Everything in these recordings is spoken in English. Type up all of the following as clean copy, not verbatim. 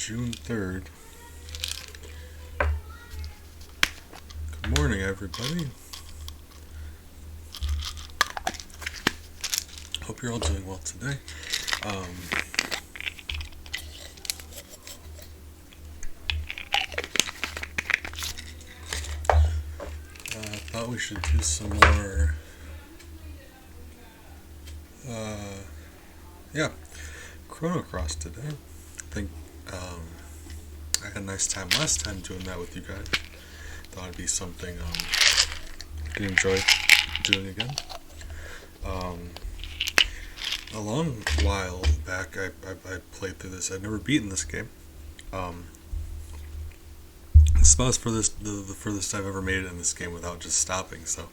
June 3rd. Good morning, everybody. Hope you're all doing well today. I thought we should do some more, Chrono Cross today. I think I had a nice time last time doing that with you guys. Thought it'd be something I could enjoy doing again. A long while back, I played through this. I'd never beaten this game. It's about the furthest I've ever made it in this game without just stopping. So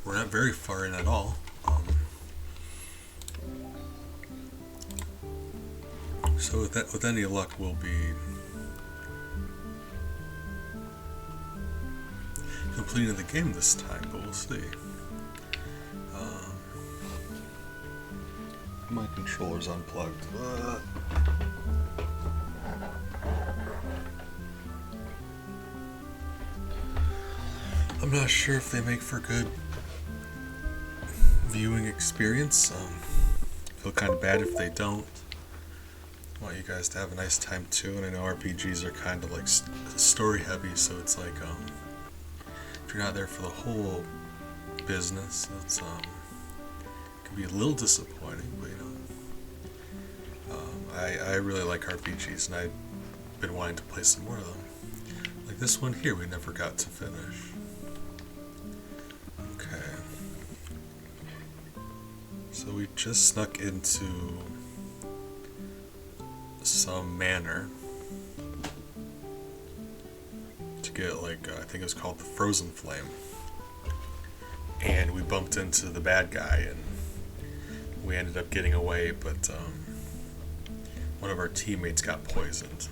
we're not very far in at all. So with any luck, we'll be completing the game this time, but we'll see. My controller's unplugged. I'm not sure if they make for good viewing experience. Feel kind of bad if they don't. I want you guys to have a nice time too, and I know RPGs are kind of like story heavy, so it's like if you're not there for the whole business, it's can be a little disappointing, but I really like RPGs, and I've been wanting to play some more of them. Like this one here, we never got to finish. Okay. So we just snuck into some manor to get like, I think it was called the Frozen Flame. And we bumped into the bad guy, and we ended up getting away, but one of our teammates got poisoned.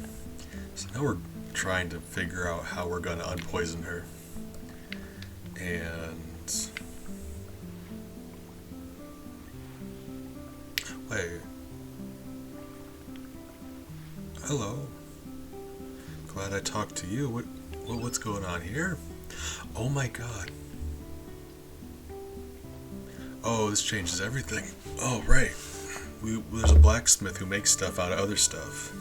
So now we're trying to figure out how we're going to unpoison her. And wait. Hello. Glad I talked to you. What's going on here? Oh my god. Oh, this changes everything. Oh, right. There's a blacksmith who makes stuff out of other stuff.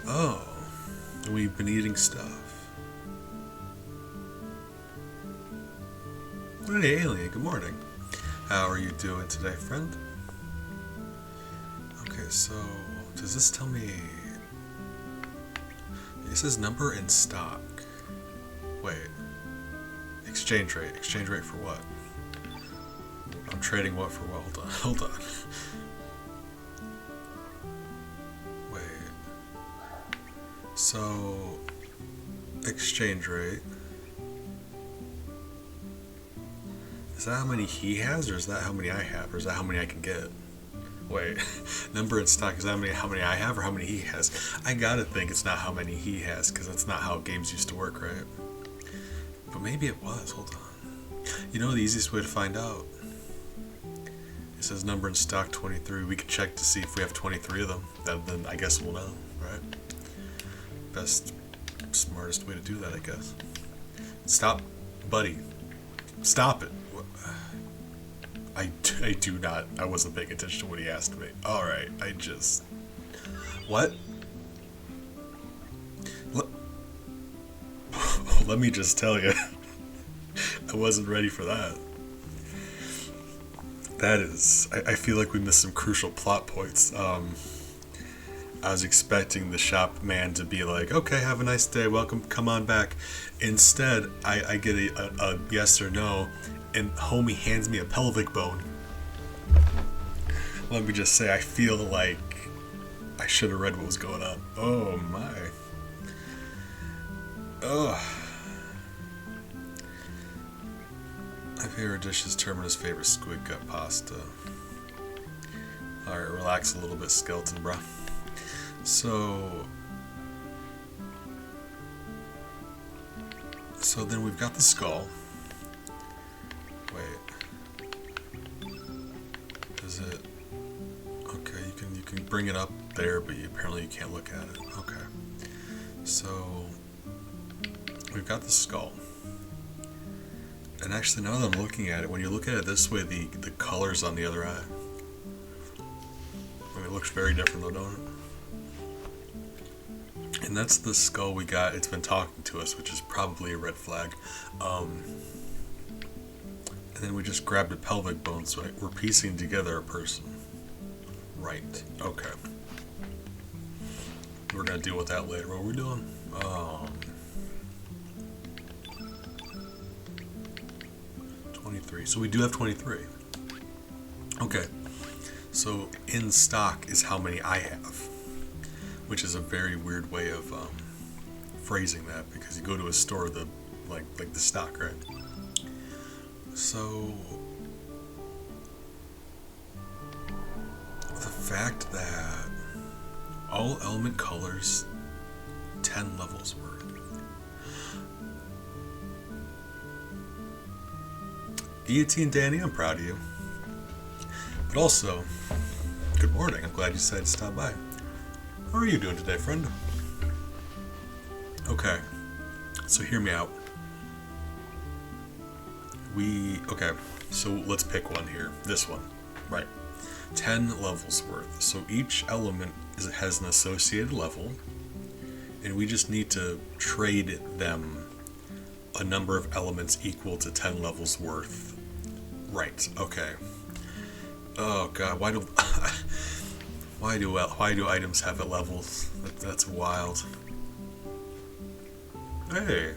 Oh, we've been eating stuff. Hey, alien, good morning. How are you doing today, friend? Okay, so does this tell me... It says number in stock. Wait. Exchange rate. Exchange rate for what? I'm trading what for what? Hold on. Wait. So, exchange rate. Is that how many he has, or is that how many I have, or is that how many I can get? Wait, number in stock, is that how many I have, or how many he has? I gotta think it's not how many he has, because that's not how games used to work, right? But maybe it was, hold on. You know the easiest way to find out? It says number in stock 23. We could check to see if we have 23 of them. Then I guess we'll know, right? Best, smartest way to do that, I guess. Stop, buddy. Stop it. I do not. I wasn't paying attention to what he asked me. Alright, I just... What? Let me just tell you. I wasn't ready for that. That is... I feel like we missed some crucial plot points. I was expecting the shop man to be like, okay, have a nice day, welcome, come on back. Instead, I get a yes or no, and homie hands me a pelvic bone. Let me just say, I feel like I should have read what was going on. Oh my. Ugh. My favorite dish is Termina's favorite squid gut pasta. Alright, relax a little bit, skeleton, bruh. So then we've got the skull. Wait. Is it... Okay, you can bring it up there, but apparently you can't look at it. Okay. So we've got the skull. And actually, now that I'm looking at it, when you look at it this way, the color's on the other eye. I mean, it looks very different though, don't it? And that's the skull we got. It's been talking to us, which is probably a red flag. And then we just grabbed a pelvic bone, so we're piecing together a person. Right. Okay. We're gonna deal with that later. What are we doing? 23. So we do have 23. Okay. So in stock is how many I have, which is a very weird way of phrasing that, because you go to a store, like the stock, right? So the fact that all element colors 10 levels worth. Guillotine Danny, I'm proud of you. But also, good morning. I'm glad you decided to stop by. How are you doing today, friend? Okay, so hear me out. Okay, so let's pick one here. This one, right? 10 levels worth. So each element has an associated level, and we just need to trade them a number of elements equal to 10 levels worth. Right, okay. Oh god, why do items have levels? That's wild. Hey,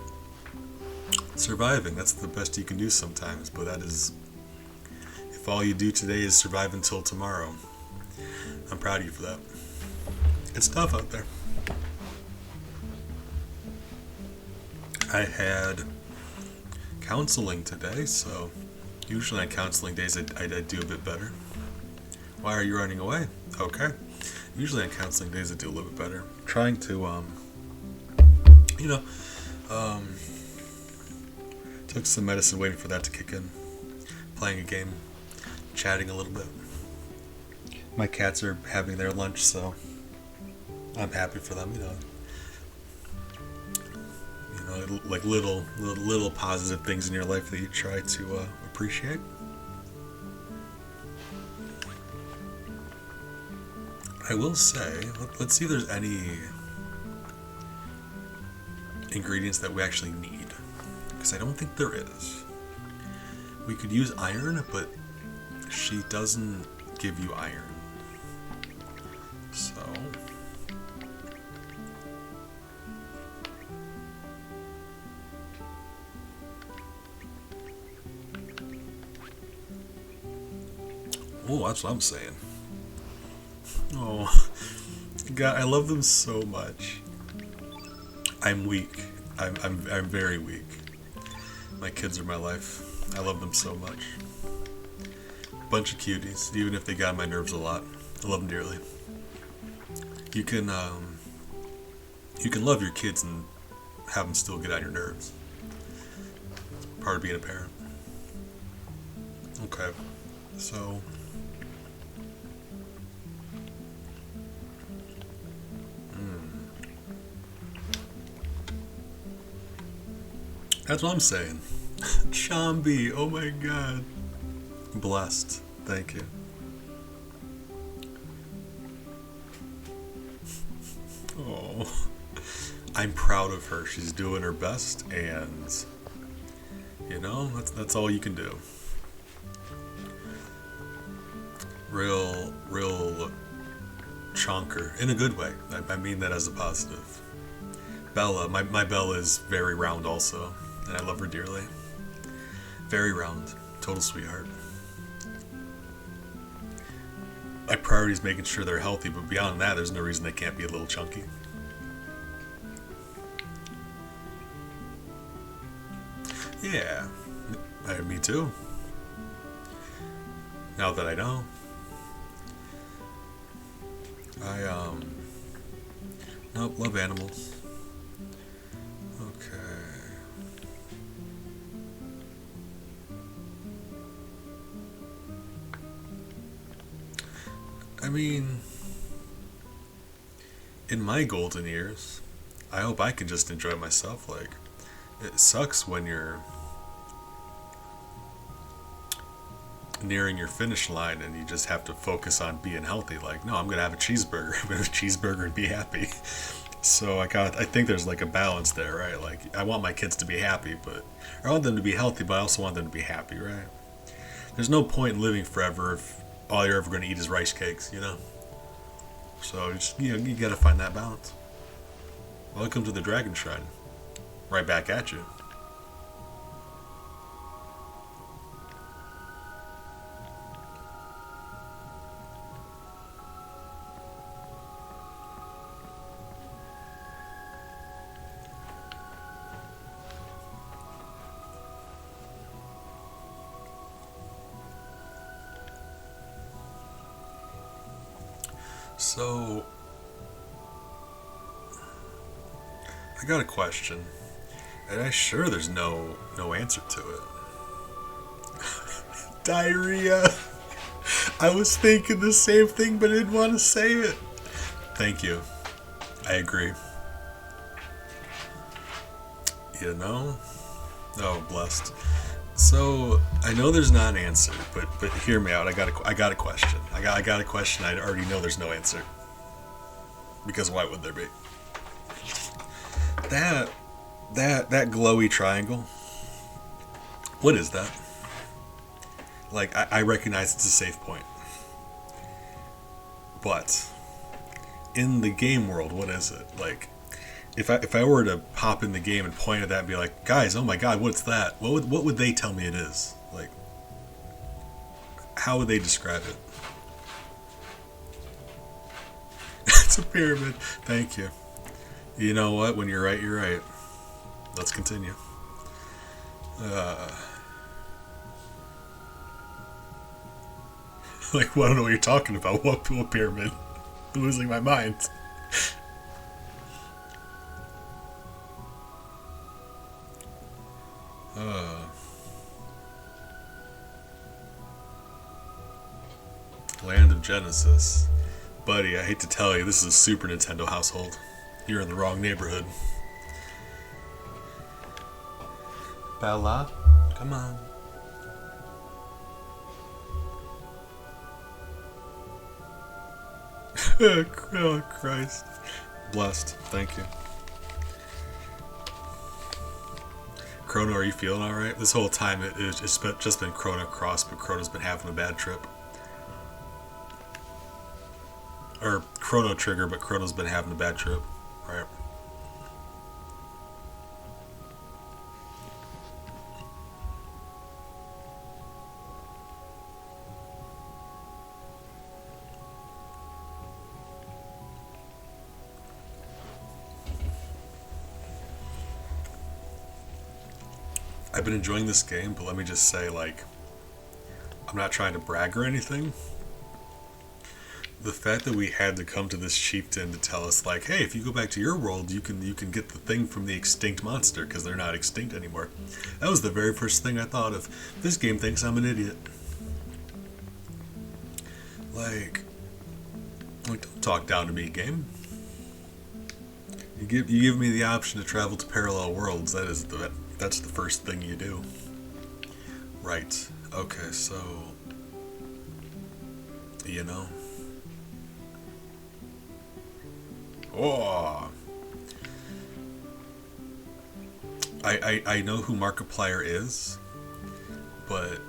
surviving, that's the best you can do sometimes, but that is, if all you do today is survive until tomorrow, I'm proud of you for that. It's tough out there. I had counseling today, so usually on counseling days I do a bit better. Why are you running away? Okay. Usually on counseling days I do a little bit better. Trying to, took some medicine, waiting for that to kick in. Playing a game, chatting a little bit. My cats are having their lunch, so I'm happy for them, like little positive things in your life that you try to appreciate. I will say, let's see if there's any ingredients that we actually need, because I don't think there is. We could use iron, but she doesn't give you iron. So oh, that's what I'm saying. Oh, God, I love them so much. I'm weak. I'm very weak. My kids are my life. I love them so much. Bunch of cuties, even if they got on my nerves a lot. I love them dearly. You can love your kids and have them still get on your nerves. It's part of being a parent. Okay, so that's what I'm saying. Chambi, oh my god. Blessed. Thank you. Oh. I'm proud of her. She's doing her best, and that's all you can do. Real chonker. In a good way. I mean that as a positive. Bella, my Bella is very round also, and I love her dearly. Very round, total sweetheart. My priority is making sure they're healthy, but beyond that, there's no reason they can't be a little chunky. Yeah, me too. Now that I know. Nope, love animals. I mean, in my golden years, I hope I can just enjoy myself. Like, it sucks when you're nearing your finish line and you just have to focus on being healthy. Like, no, I'm gonna have a cheeseburger. I'm gonna have a cheeseburger and be happy. So I think there's like a balance there, right? Like, I want my kids to be happy, but I want them to be healthy, but I also want them to be happy, right? There's no point in living forever if all you're ever going to eat is rice cakes, you know? So, just, you gotta find that balance. Welcome to the Dragon Shrine. Right back at you. So, I got a question, and I'm sure there's no answer to it. Diarrhea. I was thinking the same thing, but I didn't want to say it. Thank you. I agree. You know? Oh, blessed. So I know there's not an answer, but hear me out. I got a question. I got a question. I already know there's no answer. Because why would there be? That glowy triangle. What is that? Like, I recognize it's a save point. But in the game world, what is it? Like, if I were to pop in the game and point at that and be like, guys, oh my god, what's that? What would they tell me it is? Like, how would they describe it? It's a pyramid. Thank you. You know what? When you're right, you're right. Let's continue. Like, well, I don't know what you're talking about. What pyramid? I'm losing my mind. Land of Genesis. Buddy, I hate to tell you, this is a Super Nintendo household. You're in the wrong neighborhood. Bella, come on. Oh, Christ. Blessed. Thank you. Chrono, are you feeling alright? This whole time it's just been Chrono Cross, but Chrono's been having a bad trip. Or Chrono Trigger, but Chrono's been having a bad trip. Right. I've been enjoying this game, but let me just say, like, I'm not trying to brag or anything. The fact that we had to come to this chieftain to tell us, like, hey, if you go back to your world, you can get the thing from the extinct monster, because they're not extinct anymore. That was the very first thing I thought of. This game thinks I'm an idiot. Like, don't talk down to me, game. You give me the option to travel to parallel worlds. That's the first thing you do. Right. Okay, so, you know. Oh. I know who Markiplier is, but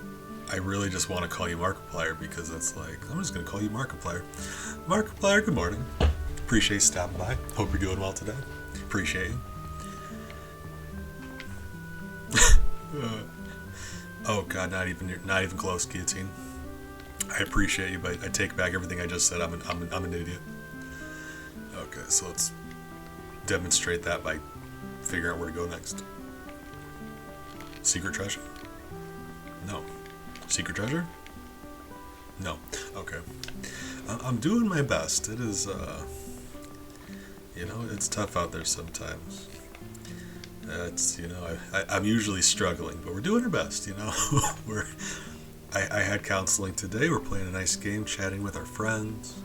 I really just want to call you Markiplier because it's like, I'm just going to call you Markiplier. Markiplier, good morning. Appreciate you stopping by. Hope you're doing well today. Appreciate you. Oh god, not even close, guillotine. I appreciate you, but I take back everything I just said. I'm an idiot. Okay, so let's demonstrate that by figuring out where to go next. Secret treasure? No. Secret treasure? No. Okay. I'm doing my best. It is, it's tough out there sometimes. I'm usually struggling, but we're doing our best, I had counseling today. We're playing a nice game, chatting with our friends.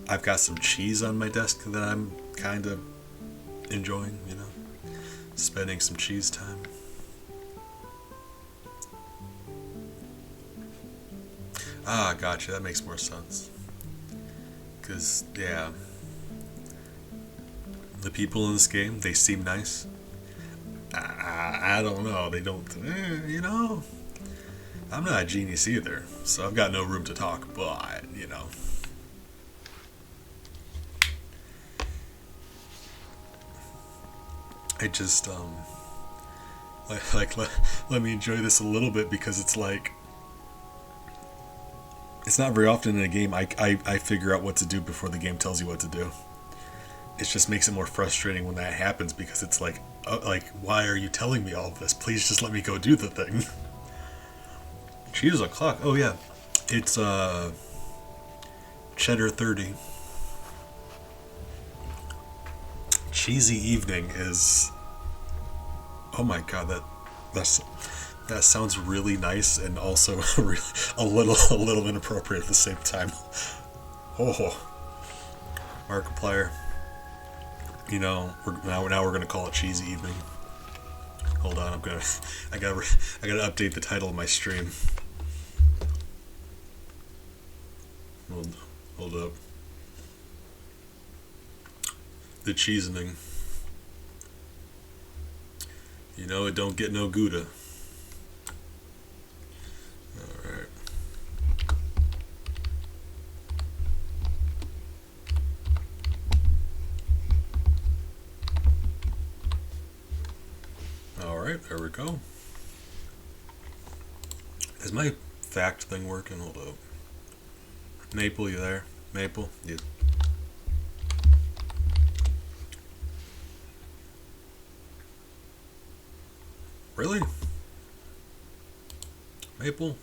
I've got some cheese on my desk that I'm kind of enjoying, you know, spending some cheese time. Ah, gotcha. That makes more sense. Because, yeah, the people in this game, they seem nice. I don't know. They don't, you know. I'm not a genius either, so I've got no room to talk, but, you know. I just, let me enjoy this a little bit because it's like, it's not very often in a game I figure out what to do before the game tells you what to do. It just makes it more frustrating when that happens because it's like, why are you telling me all of this? Please just let me go do the thing. Cheese o'clock. Oh yeah, it's cheddar 30. Cheesy evening is. Oh my god, that sounds really nice and also a little inappropriate at the same time. Oh, Markiplier. You know, now we're gonna call it cheesy evening. Hold on, I gotta update the title of my stream. Hold up. The cheesening. You know it don't get no Gouda. Alright. Alright, there we go. Is my fact thing working? Hold up. Maple, you there? Maple? Yeah. Really? Maple?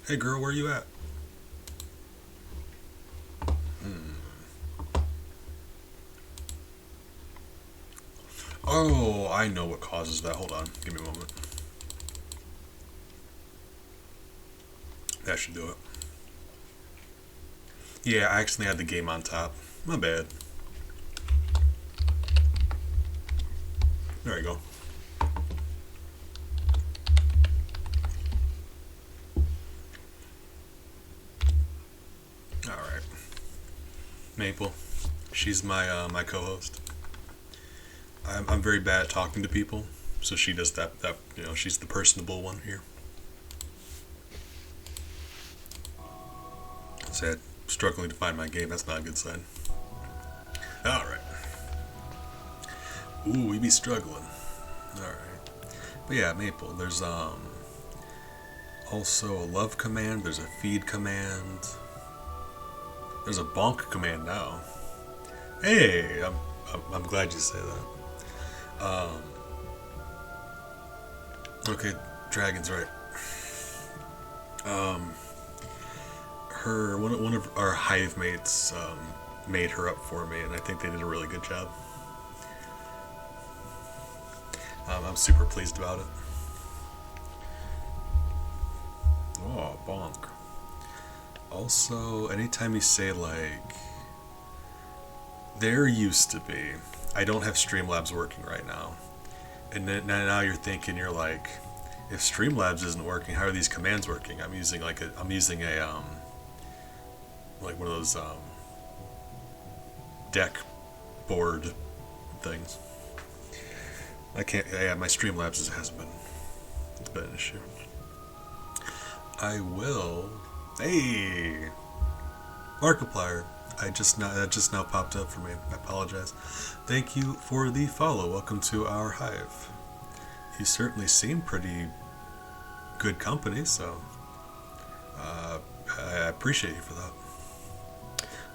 Hey girl, where you at? Oh, I know what causes that. Hold on. Give me a moment. That should do it. Yeah, I actually had the game on top. My bad. There you go. Alright. Maple. She's my my co-host. I'm very bad at talking to people, so she does that, you know, she's the personable one here. Sad. Struggling to find my game, that's not a good sign. Alright. Ooh, we be struggling. Alright. But yeah, Maple, there's also a love command, there's a feed command. There's a bonk command now. Hey, I'm glad you say that. Okay, Dragon's right. One of our hive mates made her up for me, and I think they did a really good job. I'm super pleased about it. Oh, bonk. Also, anytime you say like, there used to be, I don't have Streamlabs working right now, and then now you're thinking, you're like, if Streamlabs isn't working, how are these commands working? I'm using a like one of those deck board things. I can't. Yeah, my Streamlabs hasn't been. It's been an issue. I will. Hey, Markiplier. That just now popped up for me. I apologize. Thank you for the follow. Welcome to our hive. You certainly seem pretty good company, so I appreciate you for that.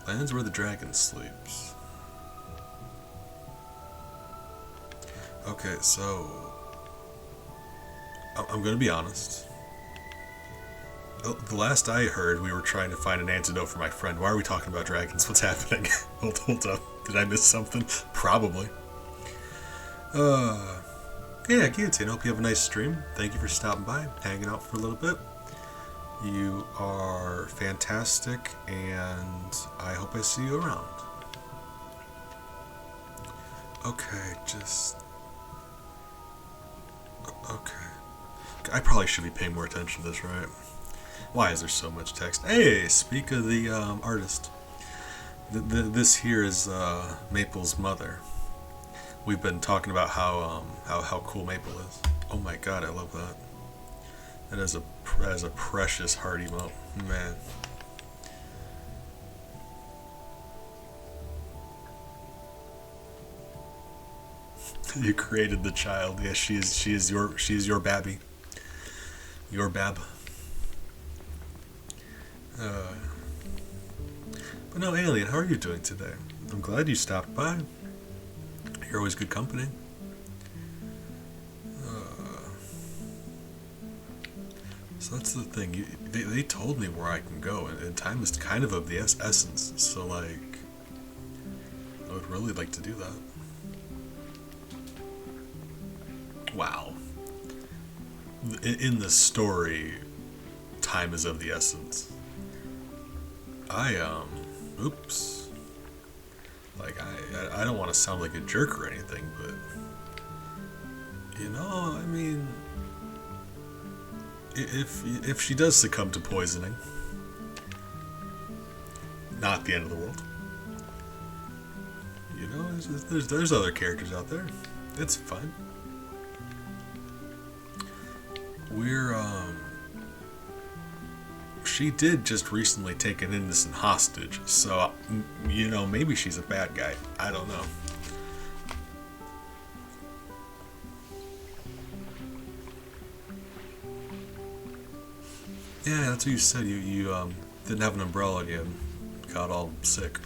Lands where the dragon sleeps. Okay, so I'm gonna be honest. The last I heard, we were trying to find an antidote for my friend. Why are we talking about dragons? What's happening? Hold up. Did I miss something? Probably. Yeah, Guillotine, hope you have a nice stream. Thank you for stopping by, hanging out for a little bit. You are fantastic, and I hope I see you around. Okay, just... Okay. I probably should be paying more attention to this, right? Why is there so much text? Hey, speak of the artist. This here is Maple's mother. We've been talking about how cool Maple is. Oh my god, I love that. That is a precious heart emote, man. You created the child. Yes, she is your babby. Your bab. But no, Alien, how are you doing today? I'm glad you stopped by. You're always good company. So that's the thing. They told me where I can go, and time is kind of the essence. So like, I would really like to do that. Wow. In the story, time is of the essence. Oops. Like, I don't want to sound like a jerk or anything, but, I mean, if she does succumb to poisoning, not the end of the world. There's other characters out there. It's fine. She did just recently take an innocent hostage, so, maybe she's a bad guy. I don't know. Yeah, that's what you said. You didn't have an umbrella and you got all sick.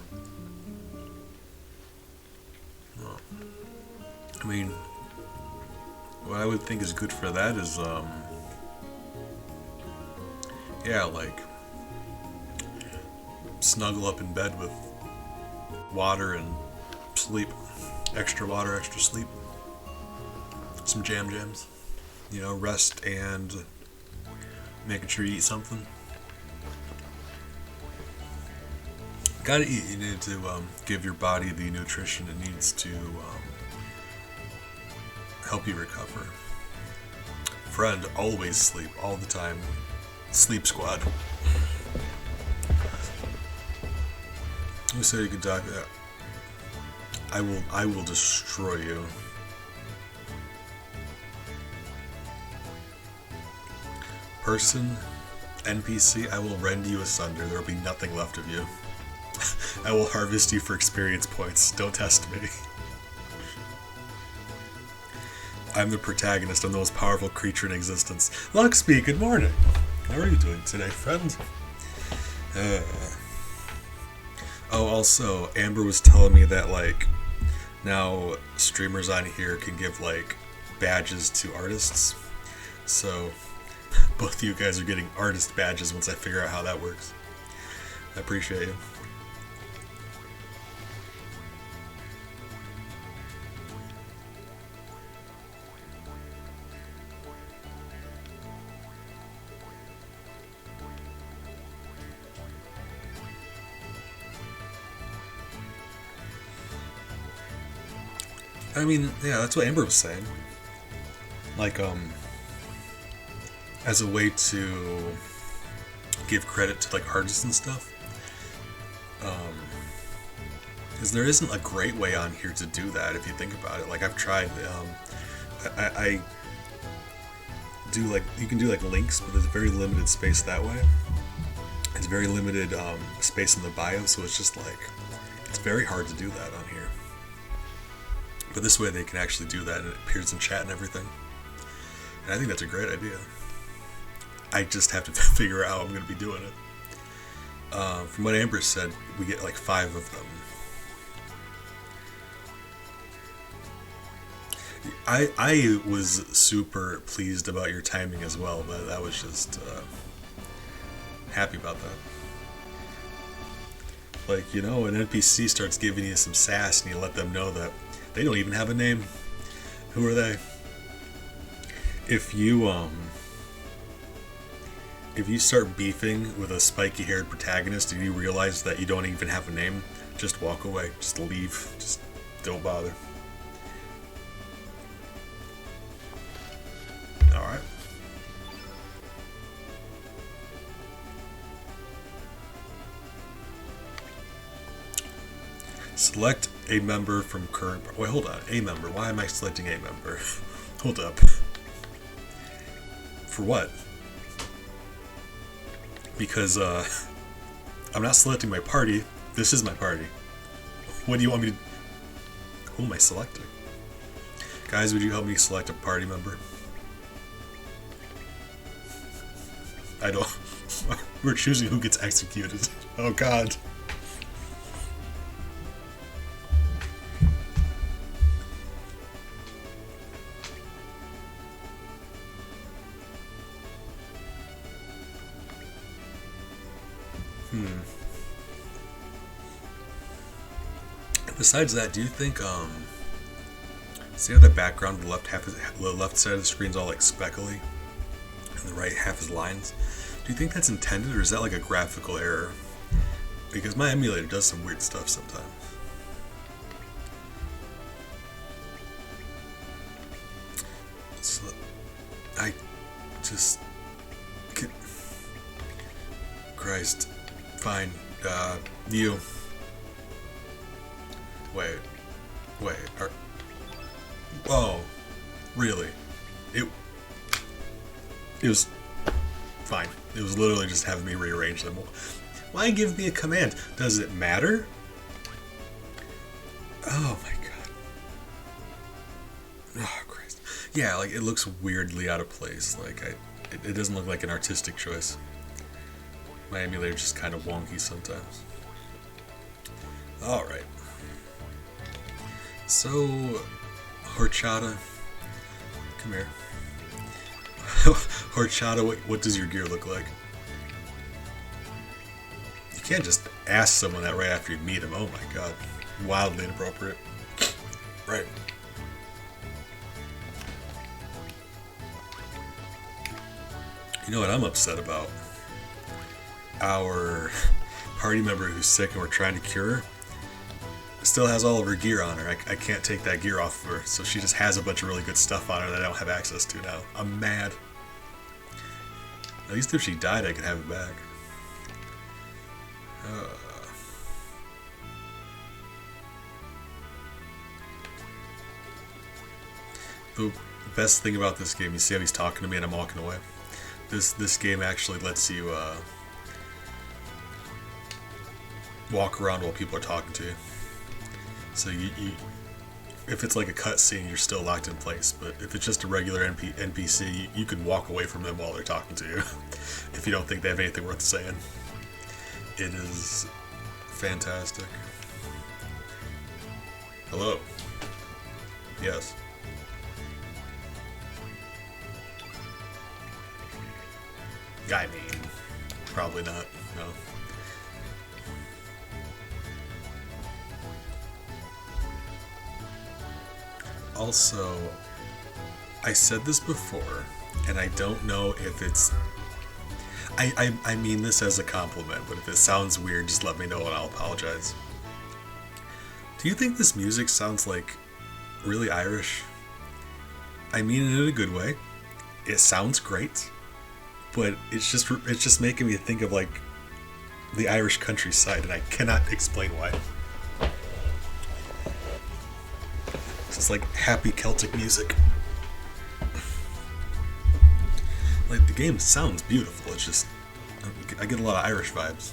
Well, I mean, what I would think is good for that is, like, snuggle up in bed with water and sleep. Extra water, extra sleep. Some jams. Rest and making sure you eat something. Gotta eat. You need to give your body the nutrition it needs to help you recover. Friend, always sleep, all the time. Sleep squad. You said you could talk. I will destroy you. Person, NPC, I will rend you asunder. There will be nothing left of you. I will harvest you for experience points. Don't test me. I'm the protagonist. I'm the most powerful creature in existence. Luxby, good morning. How are you doing today, friend? Also, Amber was telling me that, like, now streamers on here can give, like, badges to artists. So, both of you guys are getting artist badges once I figure out how that works. I appreciate you. I mean, yeah, that's what Amber was saying. Like, as a way to give credit to, like, artists and stuff. Because there isn't a great way on here to do that if you think about it. Like, I've tried, I do, like, you can do, like, links, but there's very limited space that way. It's very limited space in the bio, so it's just, like, it's very hard to do that on here. But this way they can actually do that and it appears in chat and everything. And I think that's a great idea. I just have to figure out how I'm going to be doing it. From what Amber said, we get like 5 of them. I was super pleased about your timing as well, but I was just happy about that. Like, an NPC starts giving you some sass and you let them know that they don't even have a name. Who are they? If you if you start beefing with a spiky-haired protagonist and you realize that you don't even have a name, just walk away. Just leave. Just don't bother. Alright. Select a member from current... Wait, hold on. A member. Why am I selecting a member? Hold up. For what? Because, I'm not selecting my party. This is my party. What do you want me to... Who am I selecting? Guys, would you help me select a party member? I don't... We're choosing who gets executed. Oh, God. Besides that, do you think, see how the background, the left side of the screen's all like speckly, and the right half is lines? Do you think that's intended, or is that like a graphical error? Because my emulator does some weird stuff sometimes. So, I just... Christ. Fine. You... Wait. Oh, really? It was fine. It was literally just having me rearrange them. Why give me a command? Does it matter? Oh my god. Oh Christ. Yeah, like it looks weirdly out of place. Like it doesn't look like an artistic choice. My emulator's just kind of wonky sometimes. All right. So, Horchata, come here. Horchata, what does your gear look like? You can't just ask someone that right after you meet him. Oh my god. Wildly inappropriate. Right. You know what I'm upset about? Our party member who's sick and we're trying to cure her still has all of her gear on her. I can't take that gear off of her, so she just has a bunch of really good stuff on her that I don't have access to now. I'm mad. At least if she died, I could have it back. The best thing about this game, you see how he's talking to me and I'm walking away? This game actually lets you walk around while people are talking to you. So you if it's like a cutscene, you're still locked in place. But if it's just a regular NPC, you can walk away from them while they're talking to you if you don't think they have anything worth saying. It is fantastic. Hello. Yes. I mean, probably not. No. Also, I said this before, and I don't know if it's... I mean this as a compliment, but if it sounds weird, just let me know and I'll apologize. Do you think this music sounds like really Irish? I mean it in a good way. It sounds great, but it's just making me think of like the Irish countryside, and I cannot explain why. It's like happy Celtic music. Like the game sounds beautiful. It's just I get a lot of Irish vibes.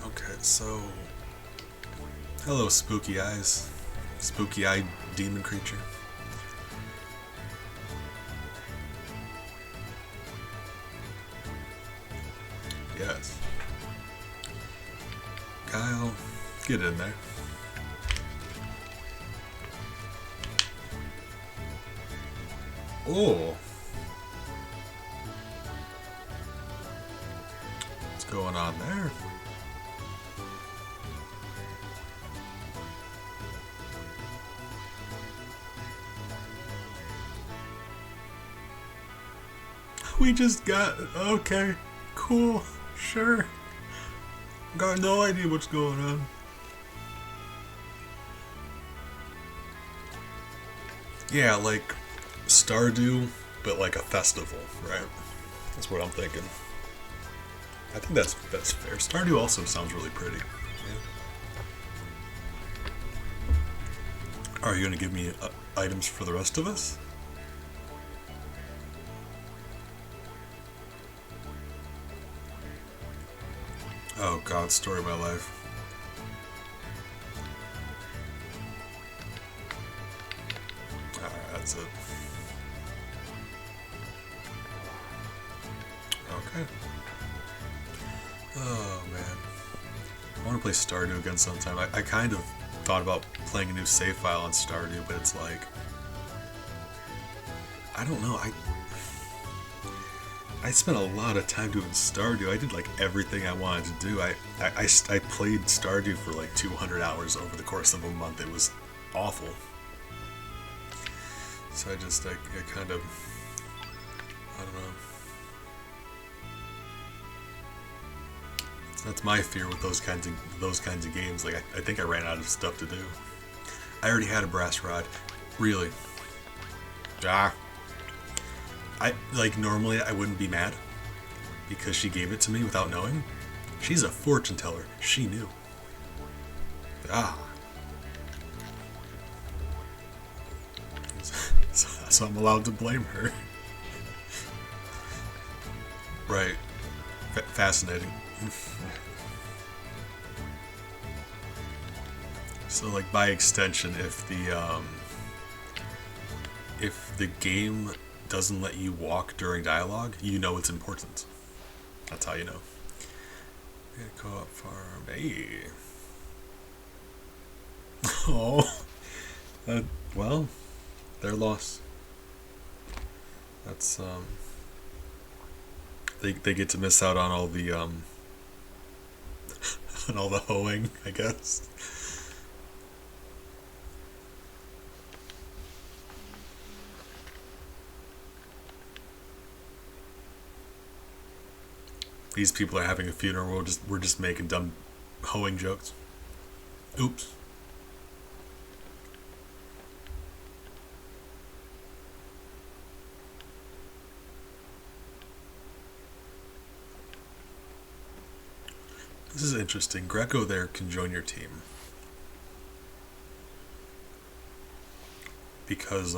Okay, so hello, spooky eyes, spooky-eyed demon creature. Yes. Kyle, get in there. Oh. What's going on there? We just got... Okay. Cool. Sure. Got no idea what's going on. Yeah, like Stardew, but like a festival, right? That's what I'm thinking. I think that's fair. Stardew also sounds really pretty. Yeah. Are you gonna give me items for the rest of us? Oh God, story of my life. Alright, that's it. Okay. Oh man. I want to play Stardew again sometime. I kind of thought about playing a new save file on Stardew, but it's like... I don't know, I spent a lot of time doing Stardew. I did like everything I wanted to do. I played Stardew for like 200 hours over the course of a month. It was awful. So I kind of, I don't know. That's my fear with those kinds of games. Like I think I ran out of stuff to do. I already had a brass rod. Really. Normally I wouldn't be mad because she gave it to me without knowing. She's a fortune teller. She knew. So I'm allowed to blame her. Right. Fascinating. So like by extension, if the game doesn't let you walk during dialogue, you know it's important. That's how you know. Yeah, co-op farm. Hey. Oh. Well, their loss. That's they get to miss out on all the on all the hoeing, I guess. These people are having a funeral. We're just making dumb hoeing jokes. Oops. This is interesting. Greco there can join your team. Because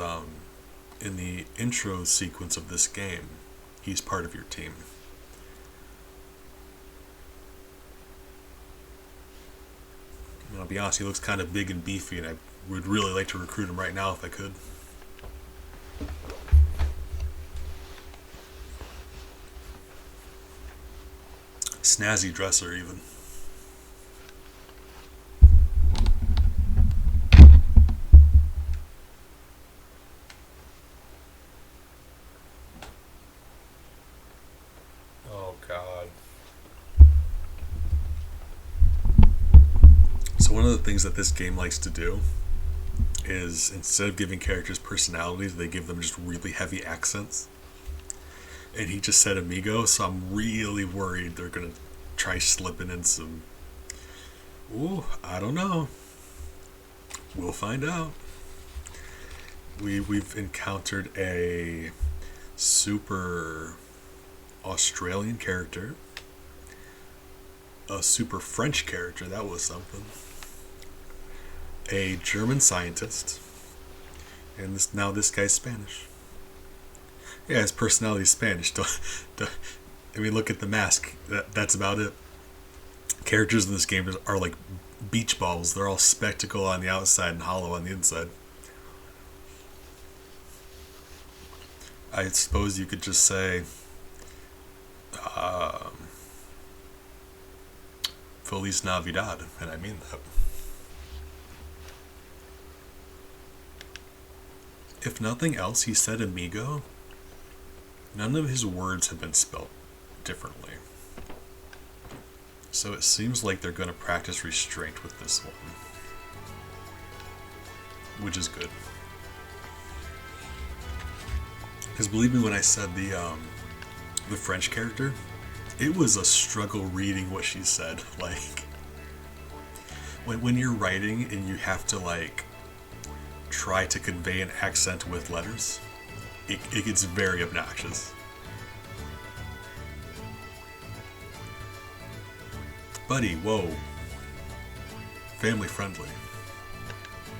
in the intro sequence of this game, he's part of your team. And I'll be honest, he looks kind of big and beefy, and I would really like to recruit him right now if I could. Snazzy dresser, even. Oh, God. So one of the things that this game likes to do is, instead of giving characters personalities, they give them just really heavy accents. And he just said amigo, so I'm really worried they're gonna try slipping in some... Ooh, I don't know. We'll find out. We've encountered a super Australian character, a super French character, that was something, a German scientist, and now this guy's Spanish. Yeah, his personality is Spanish. I mean, look at the mask. That's about it. Characters in this game are like beach balls. They're all spectacle on the outside and hollow on the inside. I suppose you could just say Feliz Navidad, and I mean that. If nothing else, he said amigo. None of his words have been spelled differently. So it seems like they're going to practice restraint with this one. Which is good. Because believe me when I said the French character, it was a struggle reading what she said. Like, when you're writing and you have to, like, try to convey an accent with letters, it gets very obnoxious. Buddy, whoa. Family friendly.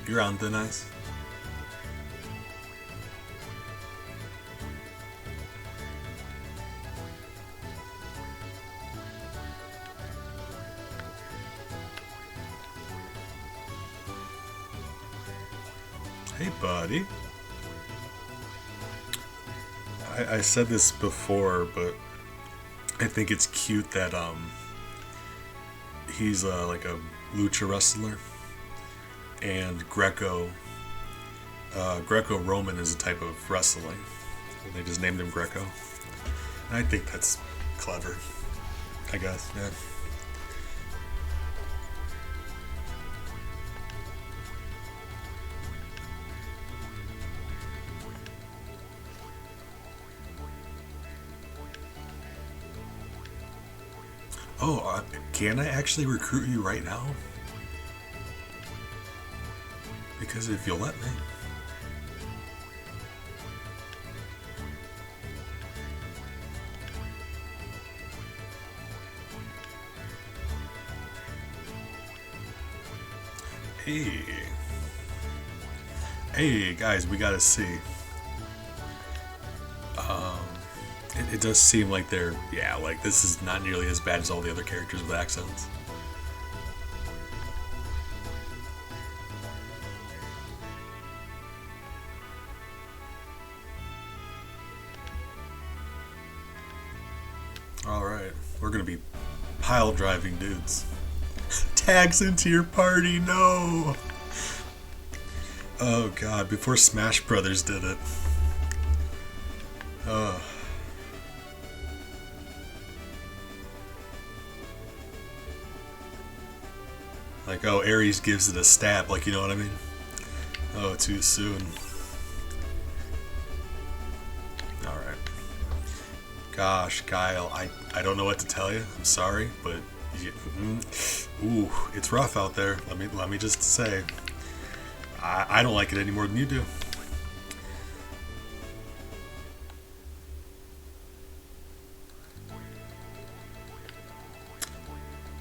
You're on thin ice? Hey, buddy. I said this before, but I think it's cute that he's like a lucha wrestler, and Greco-Roman is a type of wrestling. They just named him Greco. And I think that's clever, I guess. Yeah. Oh, can I actually recruit you right now? Because if you'll let me. Hey. Hey, guys, we gotta see. It does seem like they're, yeah, like this is not nearly as bad as all the other characters with accents. Alright, we're gonna be pile driving dudes. Tags into your party, no! Oh god, before Smash Brothers did it. Oh. Like, oh, Ares gives it a stab, like, you know what I mean? Oh, too soon. Alright. Gosh, Guile, I don't know what to tell you. I'm sorry, but ooh, it's rough out there. Let me just say. I don't like it any more than you do.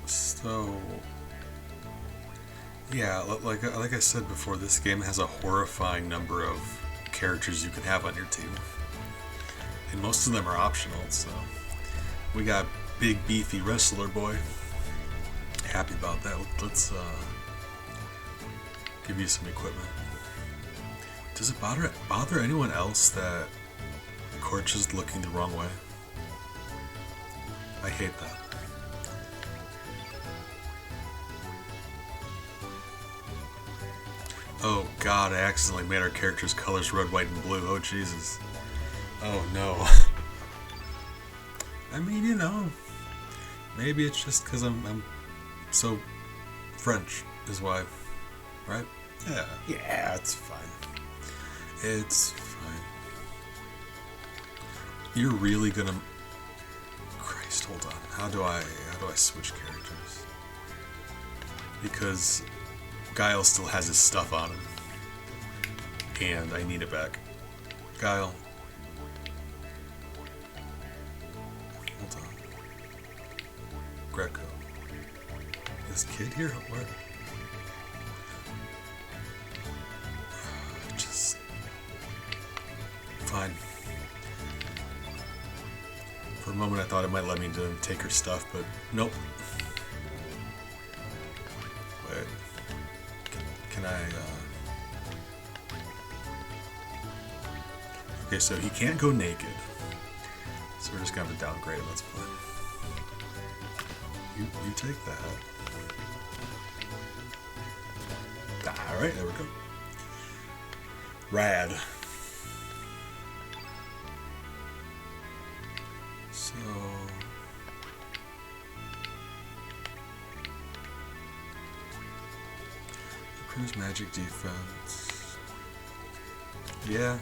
So yeah, like I said before, this game has a horrifying number of characters you can have on your team, and most of them are optional. So we got big beefy wrestler boy. Happy about that. Let's give you some equipment. Does it bother anyone else that Corch is looking the wrong way? I hate that. Oh god, I accidentally made our characters' colors red, white, and blue. Oh Jesus. Oh no. I mean, you know, maybe it's just because I'm so French is why, right? Yeah, it's fine. It's fine. You're really gonna... Christ, hold on. How do I switch characters? Because Guile still has his stuff on him, and I need it back. Guile. Hold on. Greco. This kid here? Where? Just... Fine. For a moment I thought it might let me take her stuff, but nope. Wait. Can I, Okay, so he can't go naked. So we're just gonna have to downgrade. Let's play. You take that. Alright, there we go. Rad. So... Cruise magic defense. Yeah.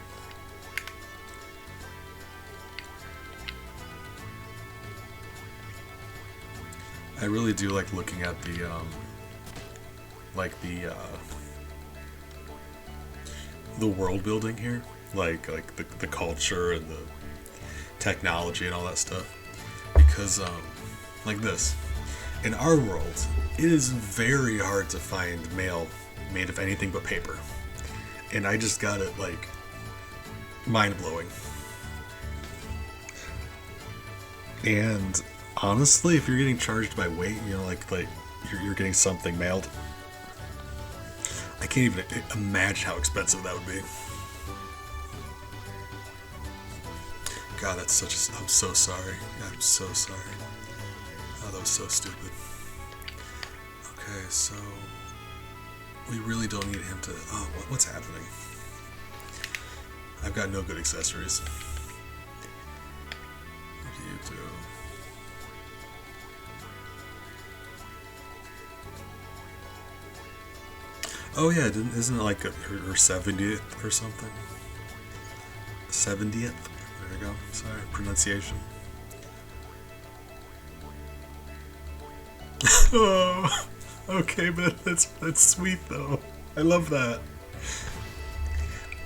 I really do like looking at the the world building here, like the culture and the technology and all that stuff, because like this, in our world, it is very hard to find mail made of anything but paper, and I just got it like mind blowing. And honestly, if you're getting charged by weight, you know, like you're getting something mailed, I can't even imagine how expensive that would be. God, that's such a... I'm so sorry. I'm so sorry. Oh, that was so stupid. Okay, so... we really don't need him to... oh, what's happening? I've got no good accessories. What do you do? Oh yeah, isn't it like her 70th or something? 70th? There we go. Sorry, pronunciation. Oh, okay, but that's sweet though. I love that.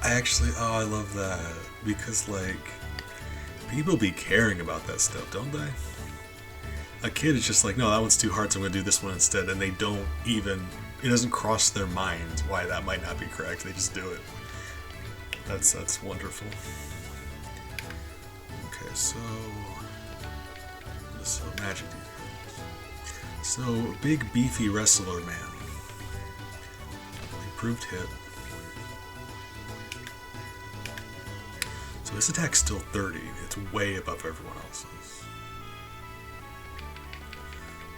I love that because like people be caring about that stuff, don't they? A kid is just like, no, that one's too hard, so I'm gonna do this one instead, and they don't even. It doesn't cross their mind why that might not be correct. They just do it. That's wonderful. Okay, so magic defense. So big beefy wrestler man. Improved hit. So his attack's still 30. It's way above everyone else's.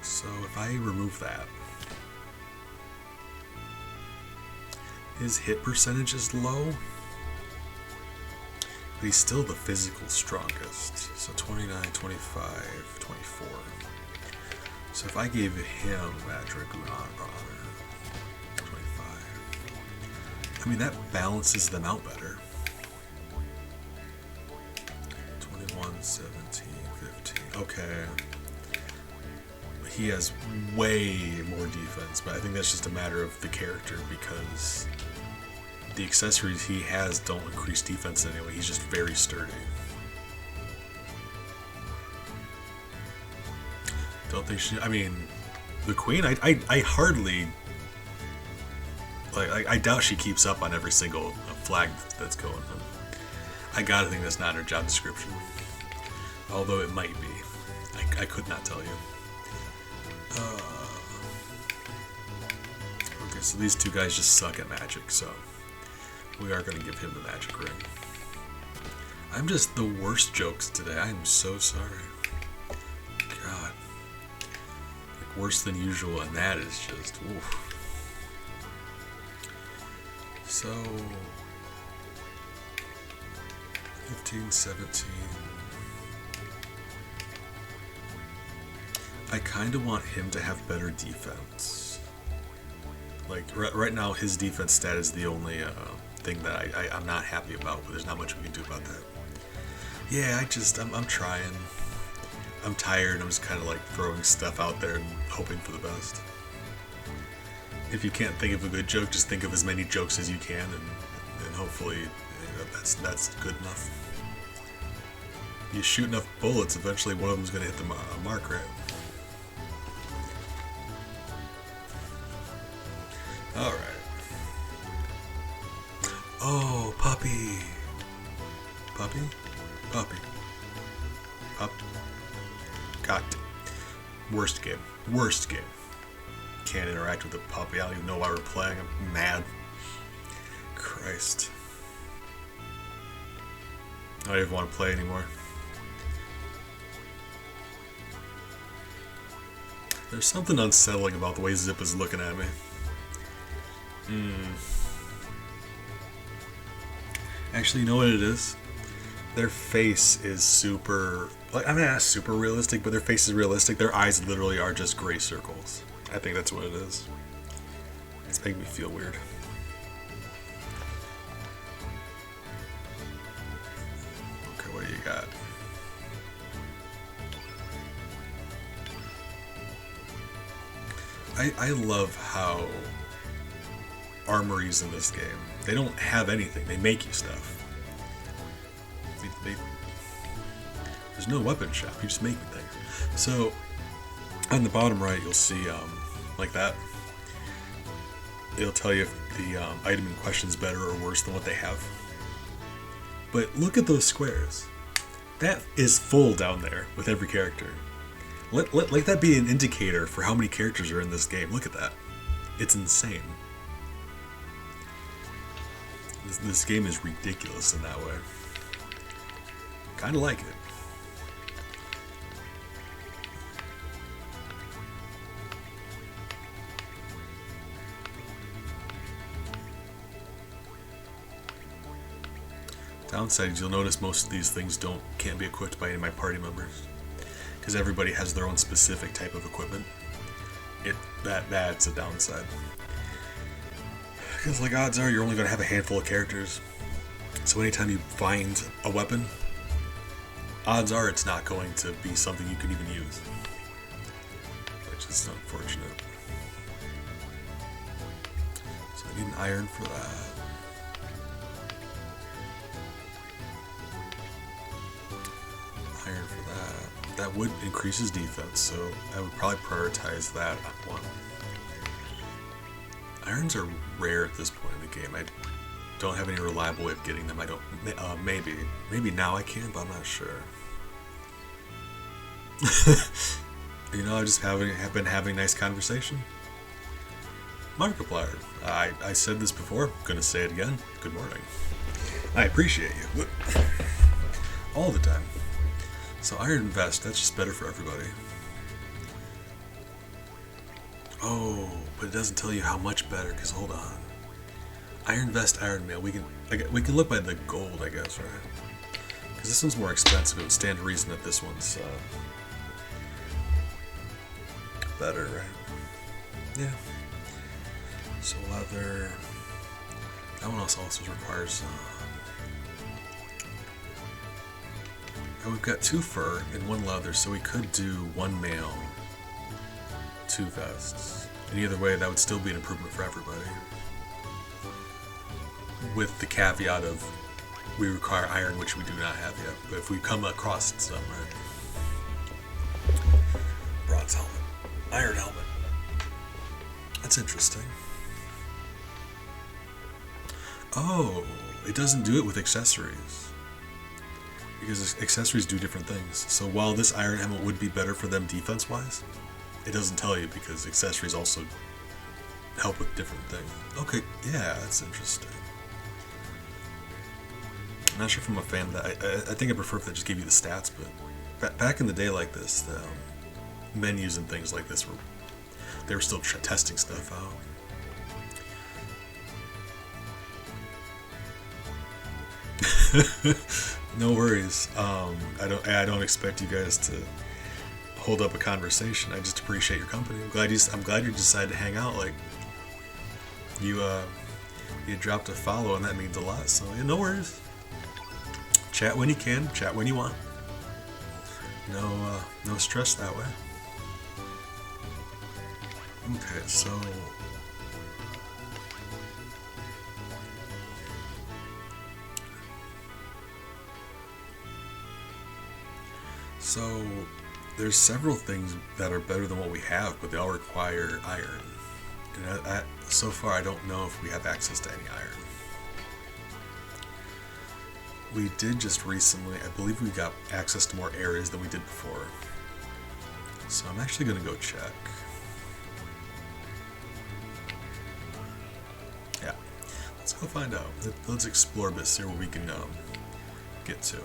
So if I remove that, his hit percentage is low, but he's still the physical strongest. So 29, 25, 24. So if I gave him magic honor, 25. I mean, that balances them out better. 21, 17, 15. Okay. He has way more defense, but I think that's just a matter of the character because the accessories he has don't increase defense anyway. He's just very sturdy. Don't think she... I mean, the queen, I hardly... Like, I doubt she keeps up on every single flag that's going on. I gotta think that's not in her job description. Although it might be. I could not tell you. Okay, so these two guys just suck at magic, so we are going to give him the magic ring. I'm just the worst jokes today. I'm so sorry. God. Like worse than usual, and that is just, oof. So, 15, 17. I kind of want him to have better defense. Like, right now, his defense stat is the only thing that I'm not happy about, but there's not much we can do about that. Yeah, I'm trying. I'm tired. I'm just kind of like throwing stuff out there and hoping for the best. If you can't think of a good joke, just think of as many jokes as you can, and hopefully that's good enough. You shoot enough bullets, eventually one of them's going to hit the mark, right? Alright. Oh, puppy. Puppy? Puppy. Up. Got it. Worst game. Worst game. Can't interact with the puppy. I don't even know why we're playing. I'm mad. Christ. I don't even want to play anymore. There's something unsettling about the way Zip is looking at me. Actually, you know what it is? Their face is super... like, I mean, not super realistic, but their face is realistic. Their eyes literally are just gray circles. I think that's what it is. It's making me feel weird. Okay, what do you got? I love how armories in this game, they don't have anything. They make you stuff. There's no weapon shop. You just make things. So on the bottom right, you'll see like that. It'll tell you if the item in question is better or worse than what they have. But look at those squares. That is full down there with every character. Let that be an indicator for how many characters are in this game. Look at that. It's insane. This game is ridiculous in that way. Kind of like it. Downside is you'll notice most of these things can't be equipped by any of my party members, because everybody has their own specific type of equipment. That's a downside. Because like odds are you're only going to have a handful of characters, so anytime you find a weapon, odds are it's not going to be something you can even use, which is unfortunate. So I need an iron for that. Iron for that. That would increase his defense, so I would probably prioritize that one. Irons are rare at this point in the game. I don't have any reliable way of getting them. I don't. Maybe now I can, but I'm not sure. You know, I just have been having a nice conversation. Markiplier. I said this before. I'm gonna say it again. Good morning. I appreciate you all the time. So Iron Vest, that's just better for everybody. Oh, but it doesn't tell you how much better, because hold on. Iron Vest, Iron Mail, we can look by the gold, I guess, right? Because this one's more expensive. It would stand to reason that this one's better, right? Yeah. So leather, that one also requires and we've got 2 fur and 1 leather, so we could do 1 mail, 2 vests. And either way, that would still be an improvement for everybody. With the caveat of we require iron, which we do not have yet. But if we come across some, right? Bronze helmet. Iron helmet. That's interesting. Oh, it doesn't do it with accessories. Because accessories do different things. So while this iron helmet would be better for them defense-wise, it doesn't tell you because accessories also help with different things. Okay, yeah, that's interesting. I'm not sure if I'm a fan of that. I think I prefer if they just give you the stats, but back in the day like this, the menus and things like this they were still testing stuff out. No worries. I don't expect you guys to hold up a conversation. I just appreciate your company. I'm glad you decided to hang out. Like you dropped a follow, and that means a lot. So yeah, no worries. Chat when you can. Chat when you want. No stress that way. Okay, so. So, there's several things that are better than what we have, but they all require iron. And so far, I don't know if we have access to any iron. We did just recently, I believe we got access to more areas than we did before. So I'm actually going to go check. Yeah, let's go find out. Let's explore a bit, see where we can get to.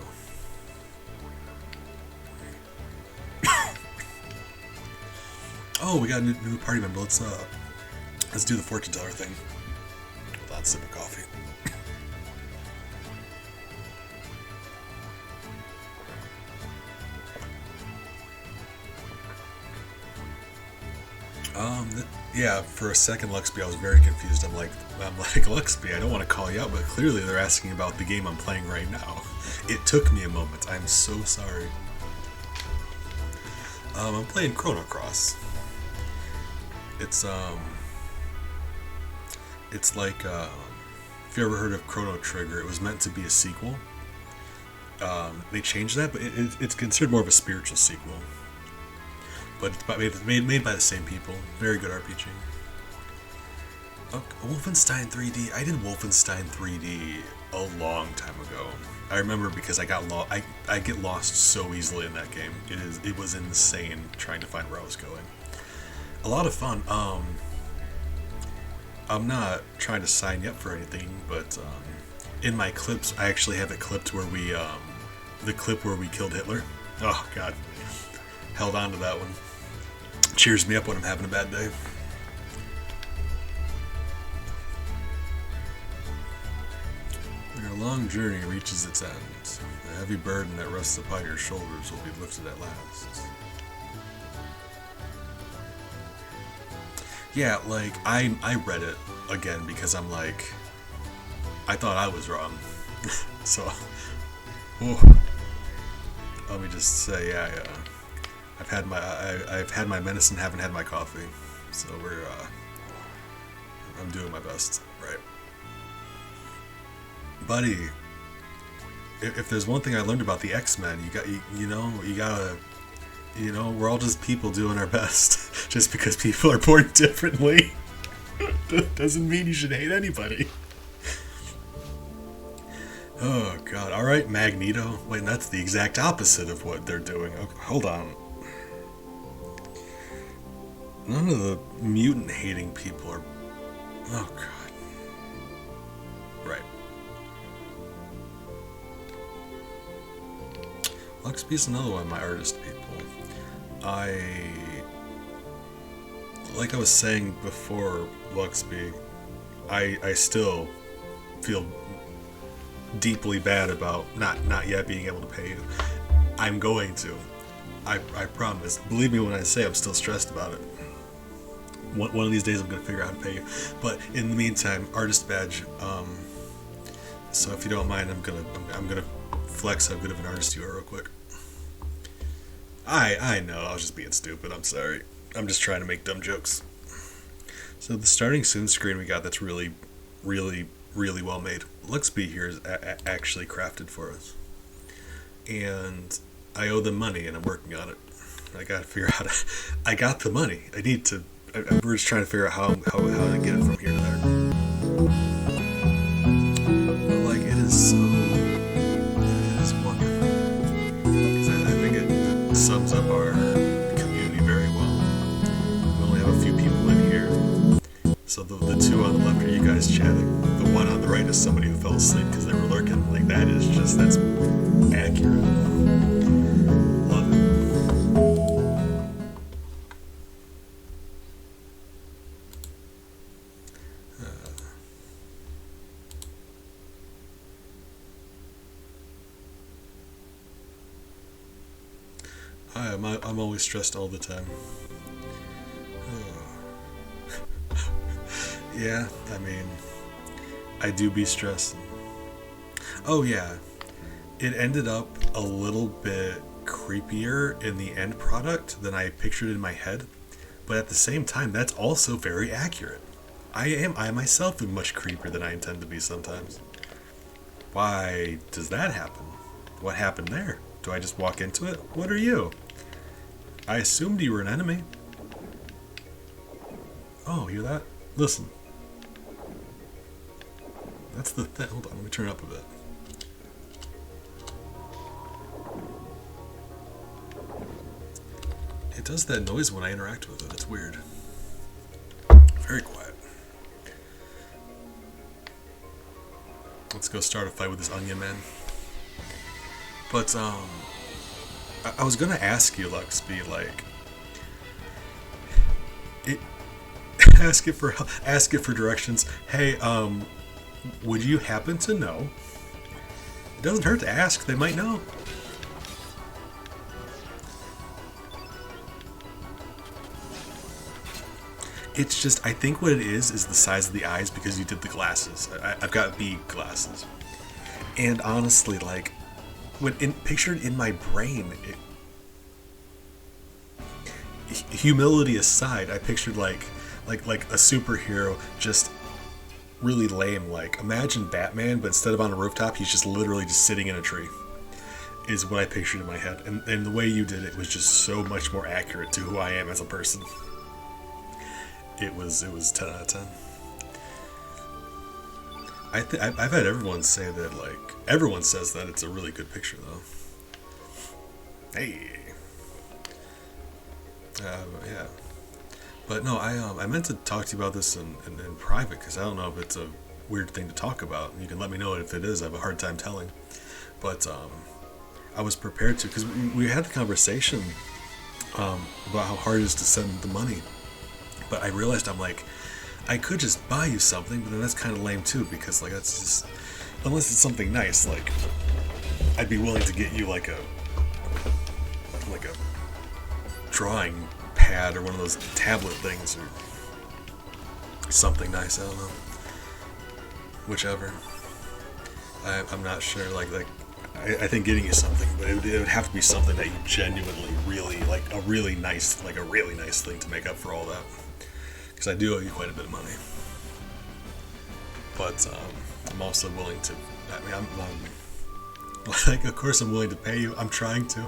Oh, we got a new party member. Let's do the fortune teller thing. Hold on, sip of coffee. Yeah, for a second, Luxby, I was very confused. I'm like, Luxby, I don't want to call you out, but clearly they're asking about the game I'm playing right now. It took me a moment. I'm so sorry. I'm playing Chrono Cross. It's it's like if you ever heard of Chrono Trigger, it was meant to be a sequel. They changed that, but it's considered more of a spiritual sequel. But it's made by the same people. Very good RPG. Oh, Wolfenstein 3D. I did Wolfenstein 3D a long time ago. I remember because I got lost. I get lost so easily in that game. It was insane trying to find where I was going. A lot of fun. I'm not trying to sign you up for anything, but in my clips, I actually have it clipped where the clip where we killed Hitler. Oh God, held on to that one. Cheers me up when I'm having a bad day. Your long journey reaches its end. The heavy burden that rests upon your shoulders will be lifted at last. Yeah, like, I read it again because I'm like, I thought I was wrong. So, let me just say, yeah, I've had my medicine, haven't had my coffee. So I'm doing my best, right? Buddy, if there's one thing I learned about the X-Men, you gotta, we're all just people doing our best. Just because people are born differently doesn't mean you should hate anybody. Oh God! All right, Magneto. Wait, that's the exact opposite of what they're doing. Okay, hold on. None of the mutant hating people are. Oh God. Right. Luxby's another one of my artist people. Like I was saying before, Luxby, I still feel deeply bad about not yet being able to pay you. I'm going to. I promise. Believe me when I say I'm still stressed about it. One of these days I'm going to figure out how to pay you. But in the meantime, artist badge. So if you don't mind, I'm gonna flex how good of an artist you are real quick. I know, I was just being stupid. I'm sorry. I'm just trying to make dumb jokes. So the starting soon screen we got that's really, really, really well made. Luxby here is actually crafted for us. And I owe them money and I'm working on it. I gotta figure out I got the money. We're just trying to figure out how to get it from here to there. But like, it is wonderful. I think it sums up our community very well. We only have a few people in here. So the two on the left are you guys chatting. The one on the right is somebody who fell asleep because they were lurking. Like, that's accurate. Love it. I'm always stressed all the time. Yeah, I mean, I do be stressed. Oh yeah, it ended up a little bit creepier in the end product than I pictured in my head, but at the same time, that's also very accurate. I myself am much creepier than I intend to be sometimes. Why does that happen? What happened there? Do I just walk into it? What are you? I assumed you were an enemy. Oh, hear that? Listen. That's the thing. Hold on, let me turn it up a bit. It does that noise when I interact with it. It's weird. Very quiet. Let's go start a fight with this onion man. But, I was gonna ask you, Luxby, like, ask it for directions. Hey, would you happen to know? It doesn't hurt to ask. They might know. It's just, I think what it is the size of the eyes because you did the glasses. I've got big glasses, and honestly, like, pictured in my brain, humility aside, I pictured like like a superhero, just really lame. Like imagine Batman, but instead of on a rooftop, he's just literally just sitting in a tree. Is what I pictured in my head, and the way you did it was just so much more accurate to who I am as a person. It was 10 out of 10. I've had everyone say that, like, everyone says that it's a really good picture though. Hey. Yeah. But no, I meant to talk to you about this in private, because I don't know if it's a weird thing to talk about. You can let me know if it is. I have a hard time telling. But I was prepared to, because we had the conversation about how hard it is to send the money. But I realized, I'm like, I could just buy you something, but then that's kind of lame too, because like that's just, unless it's something nice, like I'd be willing to get you like a drawing pad or one of those tablet things or something nice. I don't know, whichever. I'm not sure. Like I think getting you something, but it would have to be something that you genuinely really like, a really nice thing to make up for all that. Because I do owe you quite a bit of money. But I'm also willing to. I mean, I'm like, of course I'm willing to pay you. I'm trying to.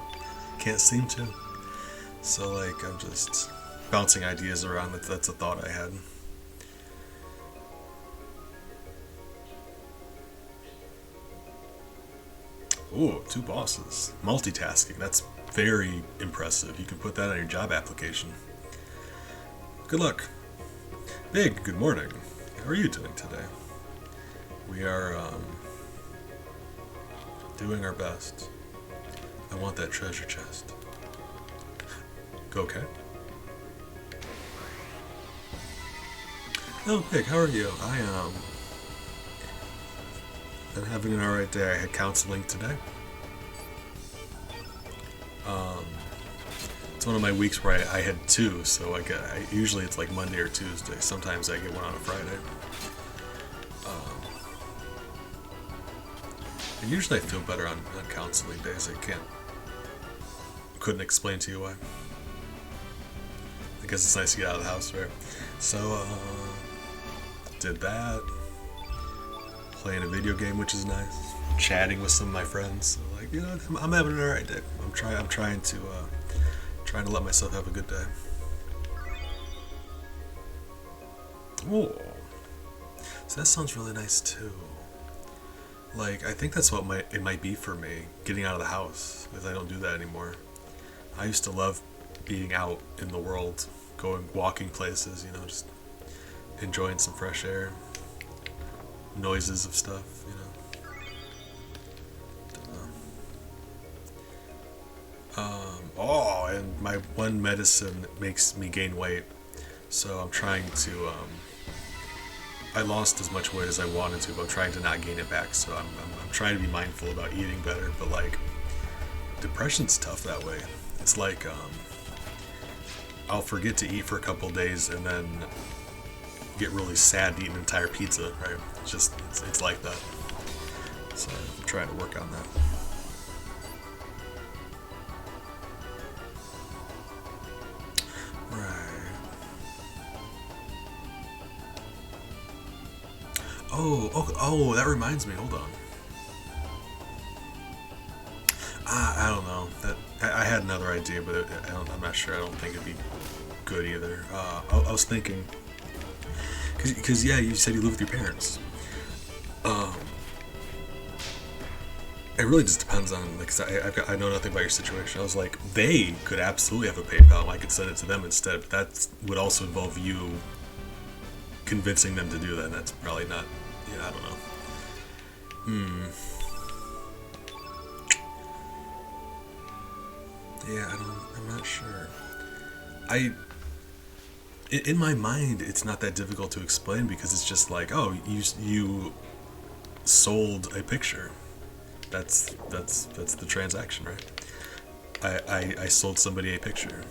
Can't seem to. So like, I'm just bouncing ideas around. That's a thought I had. Ooh, 2 bosses. Multitasking. That's very impressive. You can put that on your job application. Good luck. Big, good morning. How are you doing today? We are doing our best. I want that treasure chest. Okay. Oh, Pig, how are you? I been having an alright day. I had counseling today. It's one of my weeks where I had 2, so usually it's like Monday or Tuesday. Sometimes I get one on a Friday. And usually I feel better on counseling days. Couldn't explain to you why. I guess it's nice to get out of the house, right? So, did that. Playing a video game, which is nice. Chatting with some of my friends. So, like, you know, I'm having an alright day. I'm trying to let myself have a good day. Oh, so that sounds really nice too. Like, I think that's what it might be for me, getting out of the house, because I don't do that anymore. I used to love being out in the world, walking places, you know, just enjoying some fresh air, noises of stuff, you know. And my one medicine makes me gain weight, so I'm trying to. I lost as much weight as I wanted to, but I'm trying to not gain it back. So I'm trying to be mindful about eating better. But like, depression's tough that way. It's like I'll forget to eat for a couple days and then get really sad to eat an entire pizza. Right? It's like that. So I'm trying to work on that. Oh, that reminds me. Hold on. I don't know. I had another idea, but I'm not sure. I don't think it'd be good either. I was thinking, because yeah, you said you live with your parents. It really just depends on, like, I know nothing about your situation. I was like, they could absolutely have a PayPal. I could send it to them instead, but that would also involve you convincing them to do that, and that's probably not. Yeah, I don't know. Yeah, I'm not sure. In my mind, it's not that difficult to explain, because it's just like, oh, you sold a picture. That's the transaction, right? I sold somebody a picture.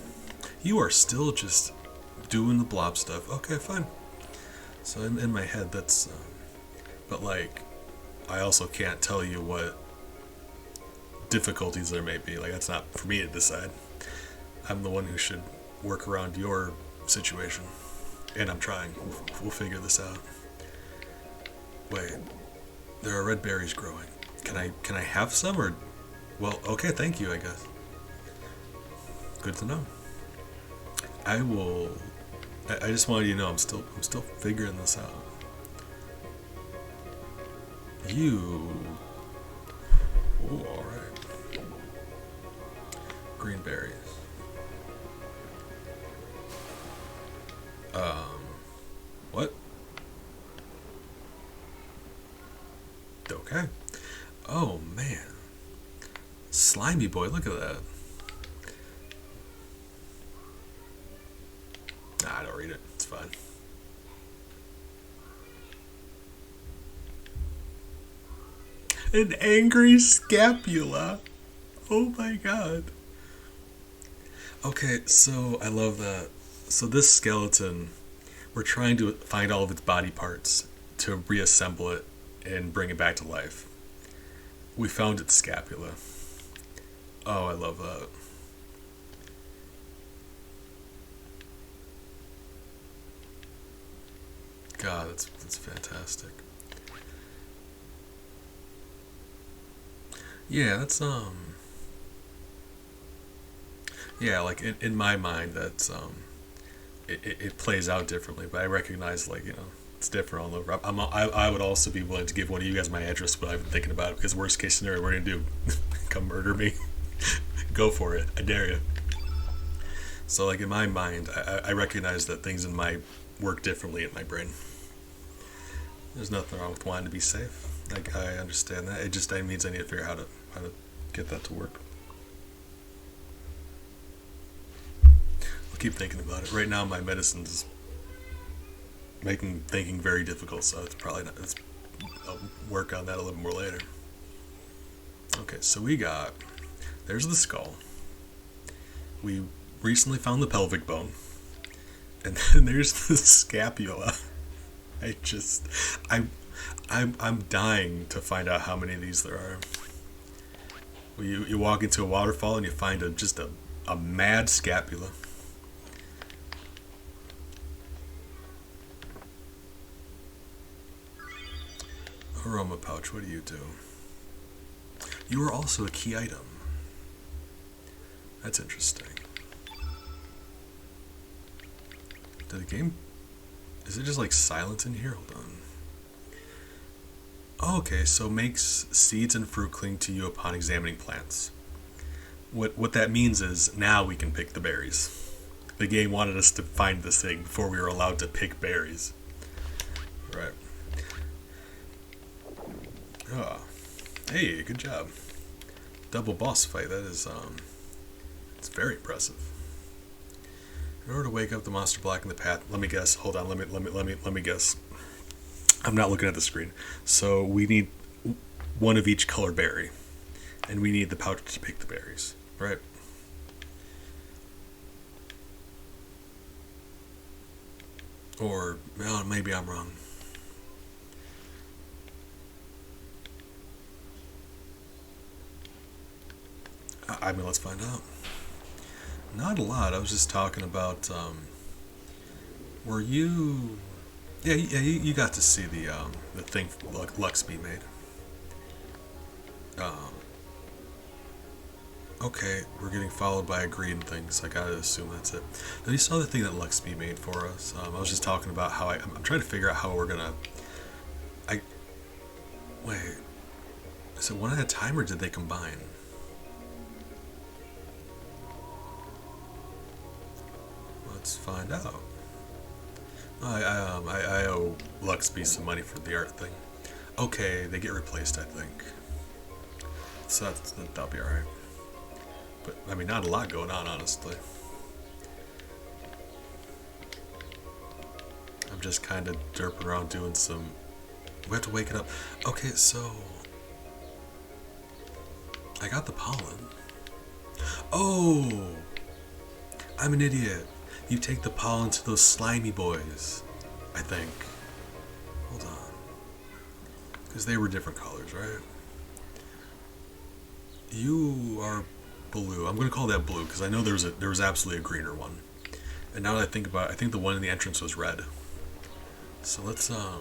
You are still just doing the blob stuff. Okay, fine. So in my head, that's, but like, I also can't tell you what difficulties there may be. Like, that's not for me to decide. I'm the one who should work around your situation, And I'm trying. We'll figure this out. Wait, there are red berries growing. Can I have some or? Well, okay, thank you, I guess. Good to know. I will. I just wanted you to know I'm still figuring this out. You. Ooh, all right. Green berries. What? Okay. Oh man. Slimy boy, look at that. Nah, I don't read it. It's fine. An angry scapula. Oh my god. Okay, so I love that. So this skeleton, we're trying to find all of its body parts to reassemble it and bring it back to life. We found its scapula. Oh, I love that. God, that's fantastic. Yeah, that's yeah, like in my mind that's it plays out differently, but I recognize like, it's different all over. I would also be willing to give one of you guys my address, but I've been thinking about it because worst case scenario, what are you gonna do? Come murder me? Go for it. I dare you. So like in my mind, I recognize that things in my work differently in my brain. There's nothing wrong with wanting to be safe. Like I understand that. It just means I need to figure out how to get that to work. I'll keep thinking about it. Right now, my medicine's making thinking very difficult, so it's probably not. I'll work on that a little more later. Okay, so there's the skull. We recently found the pelvic bone, and then there's the scapula. I just, I'm dying to find out how many of these there are. You walk into a waterfall and you find just a mad scapula. Aroma pouch, what do you do? You are also a key item. That's interesting. Did the game... Is it just like silent in here? Hold on. Oh, okay, so makes seeds and fruit cling to you upon examining plants. What that means is now we can pick the berries. The game wanted us to find this thing before we were allowed to pick berries. Right. Oh. Hey, good job. Double boss fight. That is it's very impressive. In order to wake up the monster blocking the path, let me guess. Hold on. Let me guess. I'm not looking at the screen. So we need one of each color berry, and we need the pouch to pick the berries, right? Or well, maybe I'm wrong. I mean, let's find out. Not a lot. I was just talking about. Were you? Yeah, you got to see the thing Lux be made. Um, okay, we're getting followed by a green thing, so I gotta assume that's it. Now you saw the thing that Luxby made for us. I was just talking about how I'm trying to figure out how we're gonna. Wait. Is it one at a time or did they combine? Let's find out. I owe Luxby some money for the art thing. Okay, they get replaced, I think. So that'll be alright. But, I mean, not a lot going on, honestly. I'm just kind of derping around doing some... We have to wake it up. Okay, so... I got the pollen. Oh! I'm an idiot. You take the pollen to those slimy boys, I think. Hold on. Because they were different colors, right? You are blue. I'm going to call that blue because I know there was absolutely a greener one. And now that I think about it, I think the one in the entrance was red. So let's now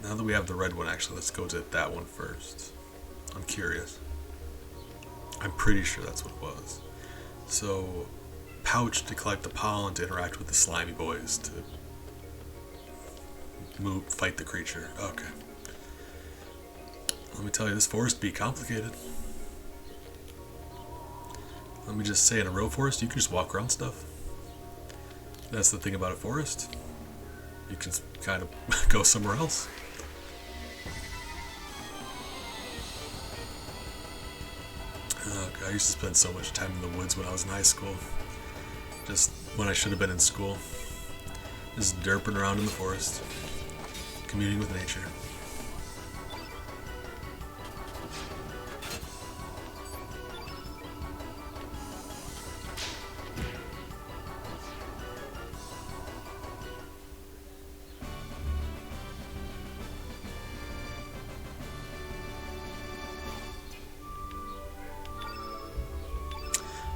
that we have the red one, actually, let's go to that one first. I'm curious. I'm pretty sure that's what it was. So, pouch to collect the pollen to interact with the slimy boys to fight the creature. Okay. Let me tell you, this forest be complicated. Let me just say, in a real forest, you can just walk around stuff. That's the thing about a forest. You can kind of go somewhere else. Oh, God, I used to spend so much time in the woods when I was in high school. Just when I should have been in school. Just derping around in the forest. Communing with nature.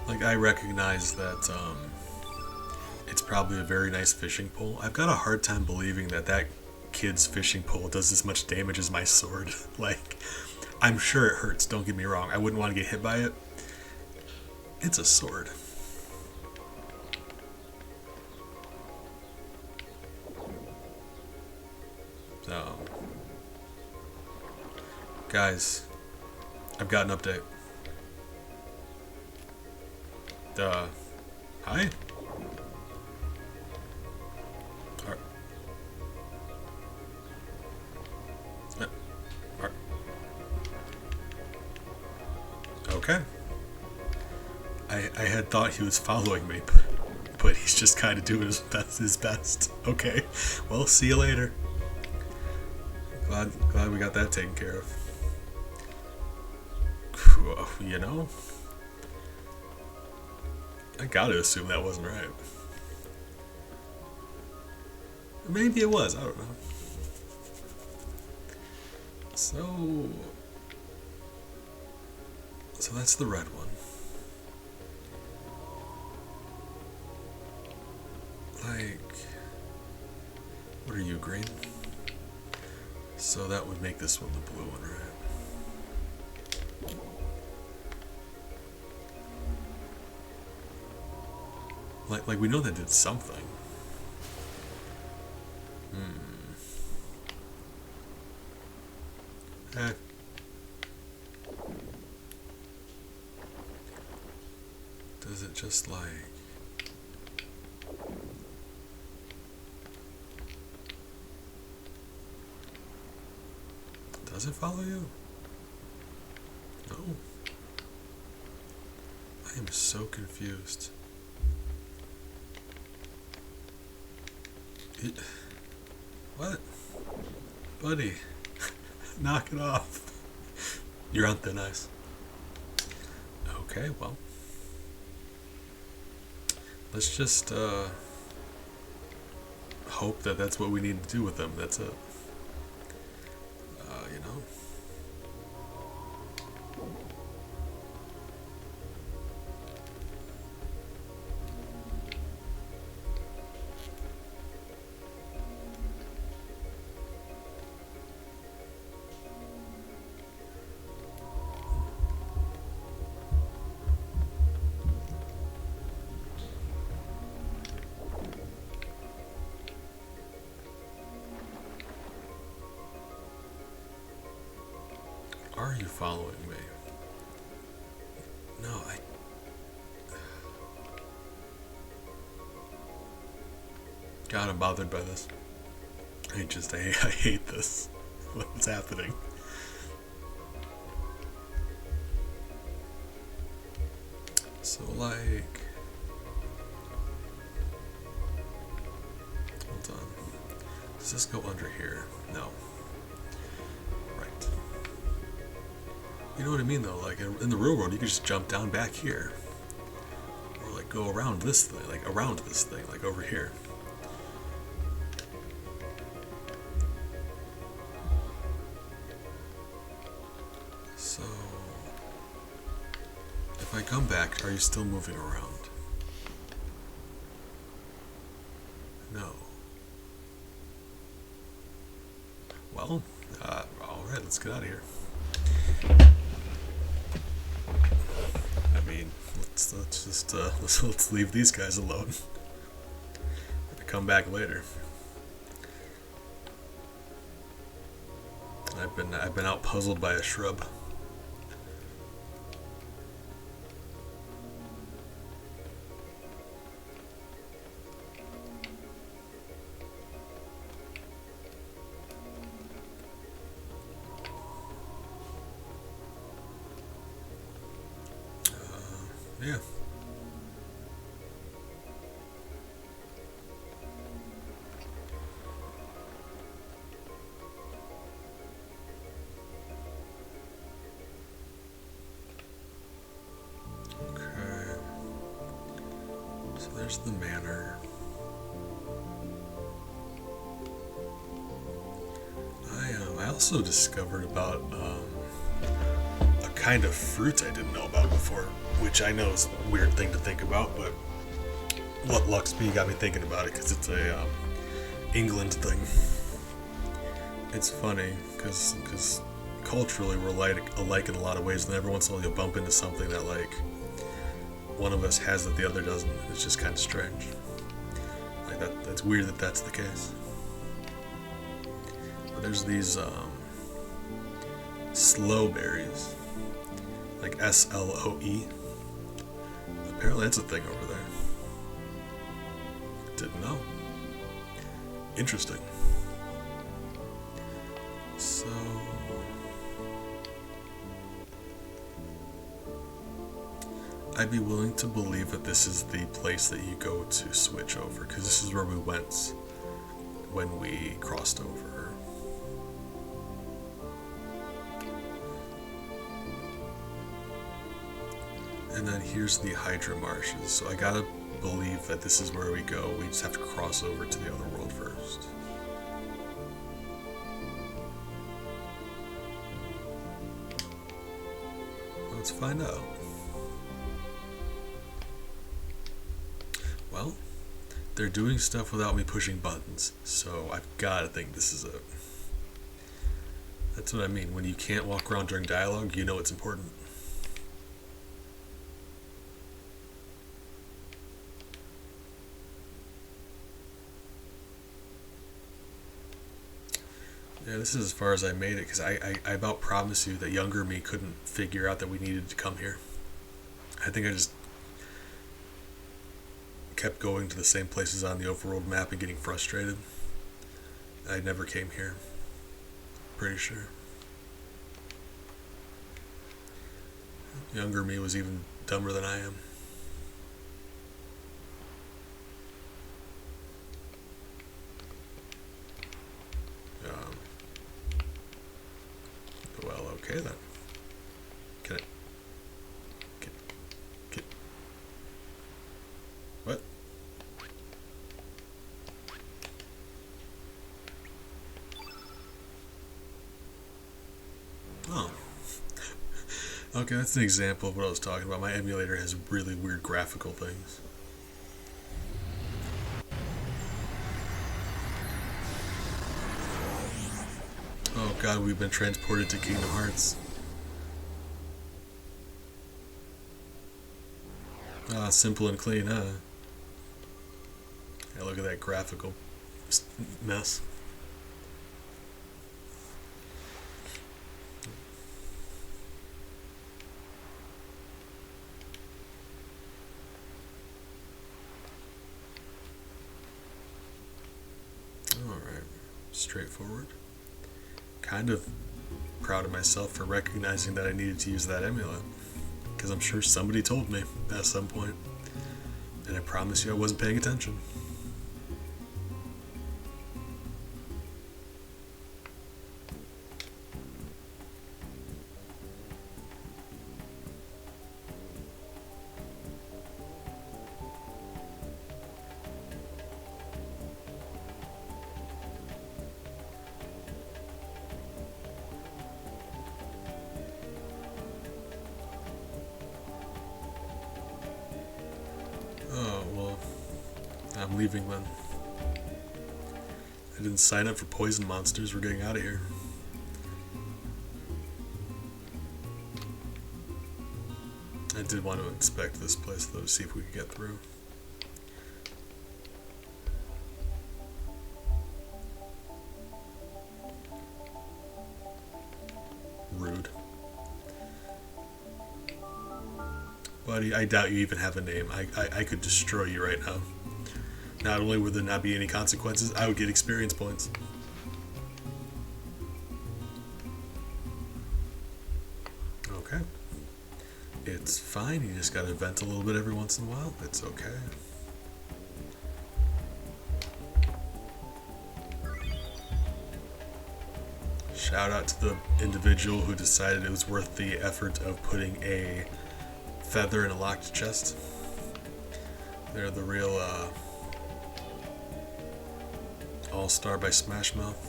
Like, I recognize that it's probably a very nice fishing pole. I've got a hard time believing that kid's fishing pole does as much damage as my sword. Like, I'm sure it hurts, don't get me wrong. I wouldn't want to get hit by it. It's a sword. So, guys, I've got an update. Hi? Okay. I had thought he was following me, but he's just kind of doing his best. Okay. Well, see you later. Glad we got that taken care of. You know? I gotta assume that wasn't right. Maybe it was, I don't know. So that's the red one. Like, what are you, green? So that would make this one the blue one, right? Like we know that did something. Does it just like... Does it follow you? No. I am so confused. What? Buddy, knock it off. You're on thin ice. Okay, well. Let's just hope that that's what we need to do with them. That's it. You know? Are you following me? No, God, I'm bothered by this. I hate this. What's happening? So, like... Hold on. Does this go under here? No. Right. You know what I mean, though? Like, in the real world, you can just jump down back here. Or, like, go around this thing. Like, around this thing. Like, over here. So... If I come back, are you still moving around? No. Well, alright, let's get out of here. I mean, let's leave these guys alone. Come back later. I've been out puzzled by a shrub. Yeah. Okay. So there's the manor. I also discovered about a kind of fruit I didn't know about before, which I know is a weird thing to think about, but what Luxby got me thinking about it because it's a England thing. It's funny because culturally we're alike in a lot of ways, and every once in a while you'll bump into something that like one of us has that the other doesn't. It's just kind of strange. Like that's weird that that's the case. But there's these sloe berries, like SLOE. Apparently that's a thing over there. Didn't know. Interesting. So I'd be willing to believe that this is the place that you go to switch over, because this is where we went when we crossed over. And then here's the Hydra Marshes, so I gotta believe that this is where we go. We just have to cross over to the other world first. Let's find out. Well, they're doing stuff without me pushing buttons, so I've gotta think this is it. That's what I mean. When you can't walk around during dialogue, you know it's important. Yeah, this is as far as I made it, because I about promise you that younger me couldn't figure out that we needed to come here. I think I just kept going to the same places on the overworld map and getting frustrated. I never came here. Pretty sure. Younger me was even dumber than I am. Well, okay then. Can I get what? Oh. Okay, that's an example of what I was talking about. My emulator has really weird graphical things. Oh god, we've been transported to Kingdom Hearts. Ah, simple and clean, huh? Yeah, look at that graphical mess. Alright, straightforward. Kind of proud of myself for recognizing that I needed to use that amulet, because I'm sure somebody told me at some point, and I promise you I wasn't paying attention. Oh, well, I'm leaving then. I didn't sign up for poison monsters. We're getting out of here. I did want to inspect this place though to see if we could get through. Rude. Buddy, I doubt you even have a name. I could destroy you right now. Not only would there not be any consequences, I would get experience points. Okay. It's fine, you just gotta vent a little bit every once in a while. It's okay. Shout out to the individual who decided it was worth the effort of putting a feather in a locked chest. They're the real all-star by Smash Mouth.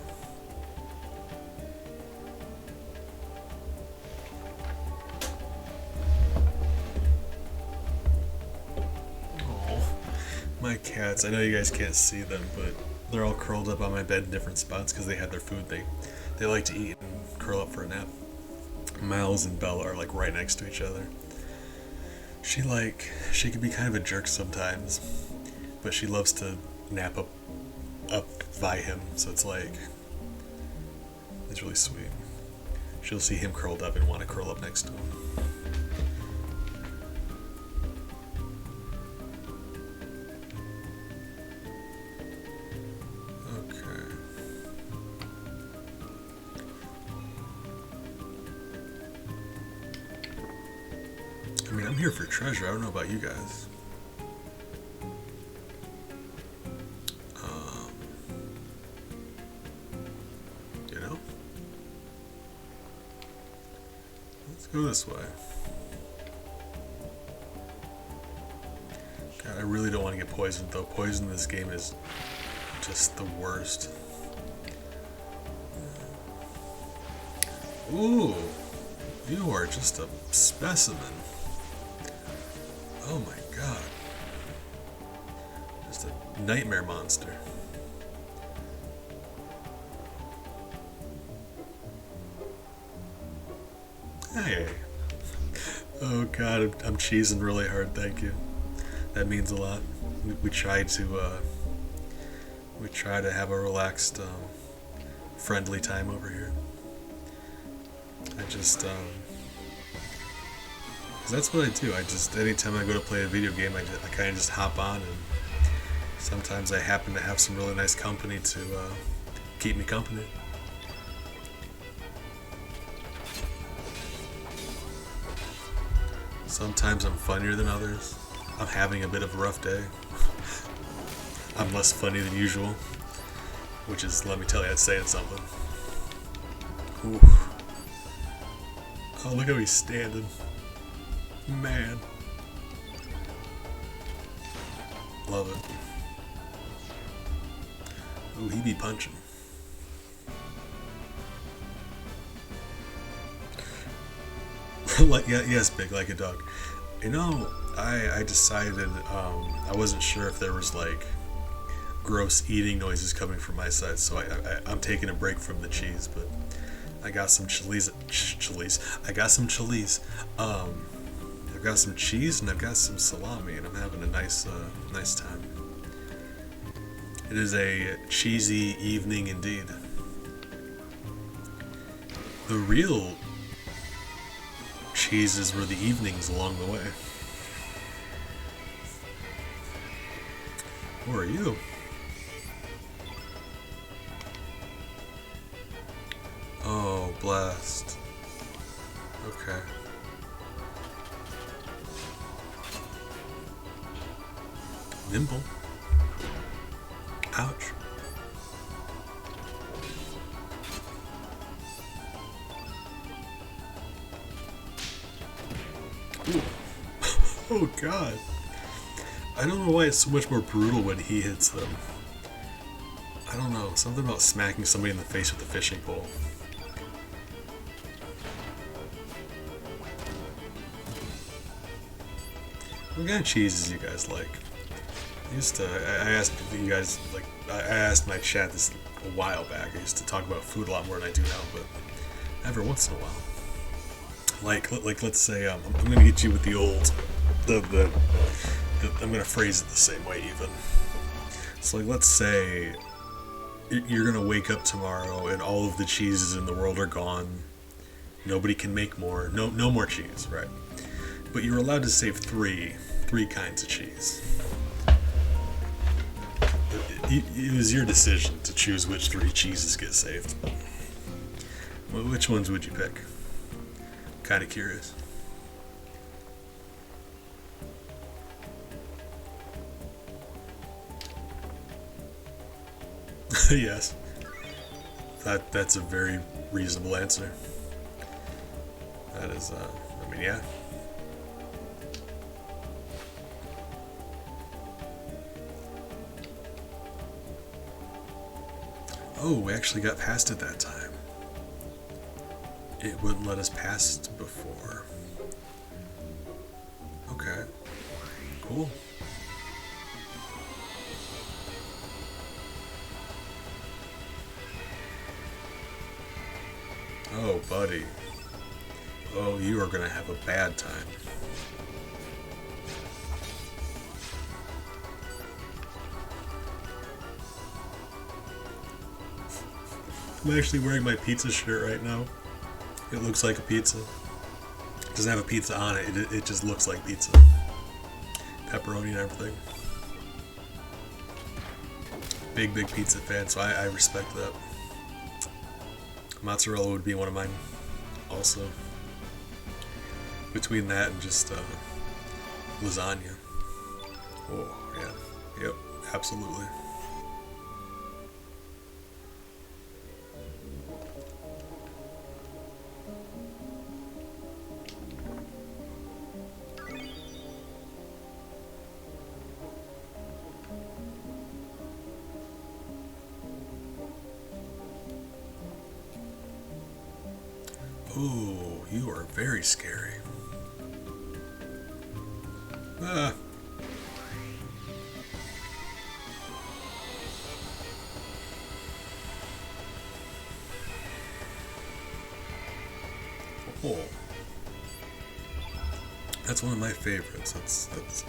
Oh, my cats. I know you guys can't see them, but they're all curled up on my bed in different spots because they had their food. They like to eat and curl up for a nap. Miles and Bella are like right next to each other. She can be kind of a jerk sometimes, but she loves to nap up by him, so it's really sweet. She'll see him curled up and want to curl up next to him. Okay. I mean, I'm here for treasure. I don't know about you guys. Go this way. God, I really don't want to get poisoned though. Poison in this game is just the worst. Ooh, you are just a specimen. Oh my god. Just a nightmare monster. Hey. Oh god, I'm cheesing really hard, thank you. That means a lot. We try to have a relaxed, friendly time over here. I just, 'cause that's what I do. Anytime I go to play a video game, I kind of just hop on, and sometimes I happen to have some really nice company to keep me company. Sometimes I'm funnier than others. I'm having a bit of a rough day. I'm less funny than usual, which is, let me tell you, it's saying something. Ooh. Oh, look how he's standing. Man. Love it. Ooh, he be punching. Yes, Big, like a dog. You know, I decided I wasn't sure if there was like gross eating noises coming from my side, so I'm taking a break from the cheese, but I got some chilies. I got some chilies. I've got some cheese and I've got some salami, and I'm having a nice time. It is a cheesy evening indeed. The real cheeses were the evenings along the way. Who are you? Oh, blast. Okay. Nimble. Ouch. Ooh. Oh god. I don't know why it's so much more brutal when he hits them. I don't know, something about smacking somebody in the face with a fishing pole. What kind of cheeses you guys like? I asked you guys, like, I asked my chat this a while back. I used to talk about food a lot more than I do now, but every once in a while. Like let's say I'm gonna get you with the old, the I'm gonna phrase it the same way even. So like let's say you're gonna wake up tomorrow and all of the cheeses in the world are gone. Nobody can make more. No more cheese, right? But you're allowed to save three kinds of cheese. It was your decision to choose which 3 cheeses get saved. Well, which ones would you pick? Kind of curious. Yes, that's a very reasonable answer. That is, I mean, yeah. Oh, we actually got past it that time. It wouldn't let us past before. Okay. Cool. Oh, buddy. Oh, you are gonna have a bad time. I'm actually wearing my pizza shirt right now. It looks like a pizza. It doesn't have a pizza on it. It just looks like pizza. Pepperoni and everything. Big pizza fan, so I respect that. Mozzarella would be one of mine also. Between that and just lasagna. Oh, yeah. Yep, absolutely. Oh, you are very scary. Ah. Oh. That's one of my favorites. That's.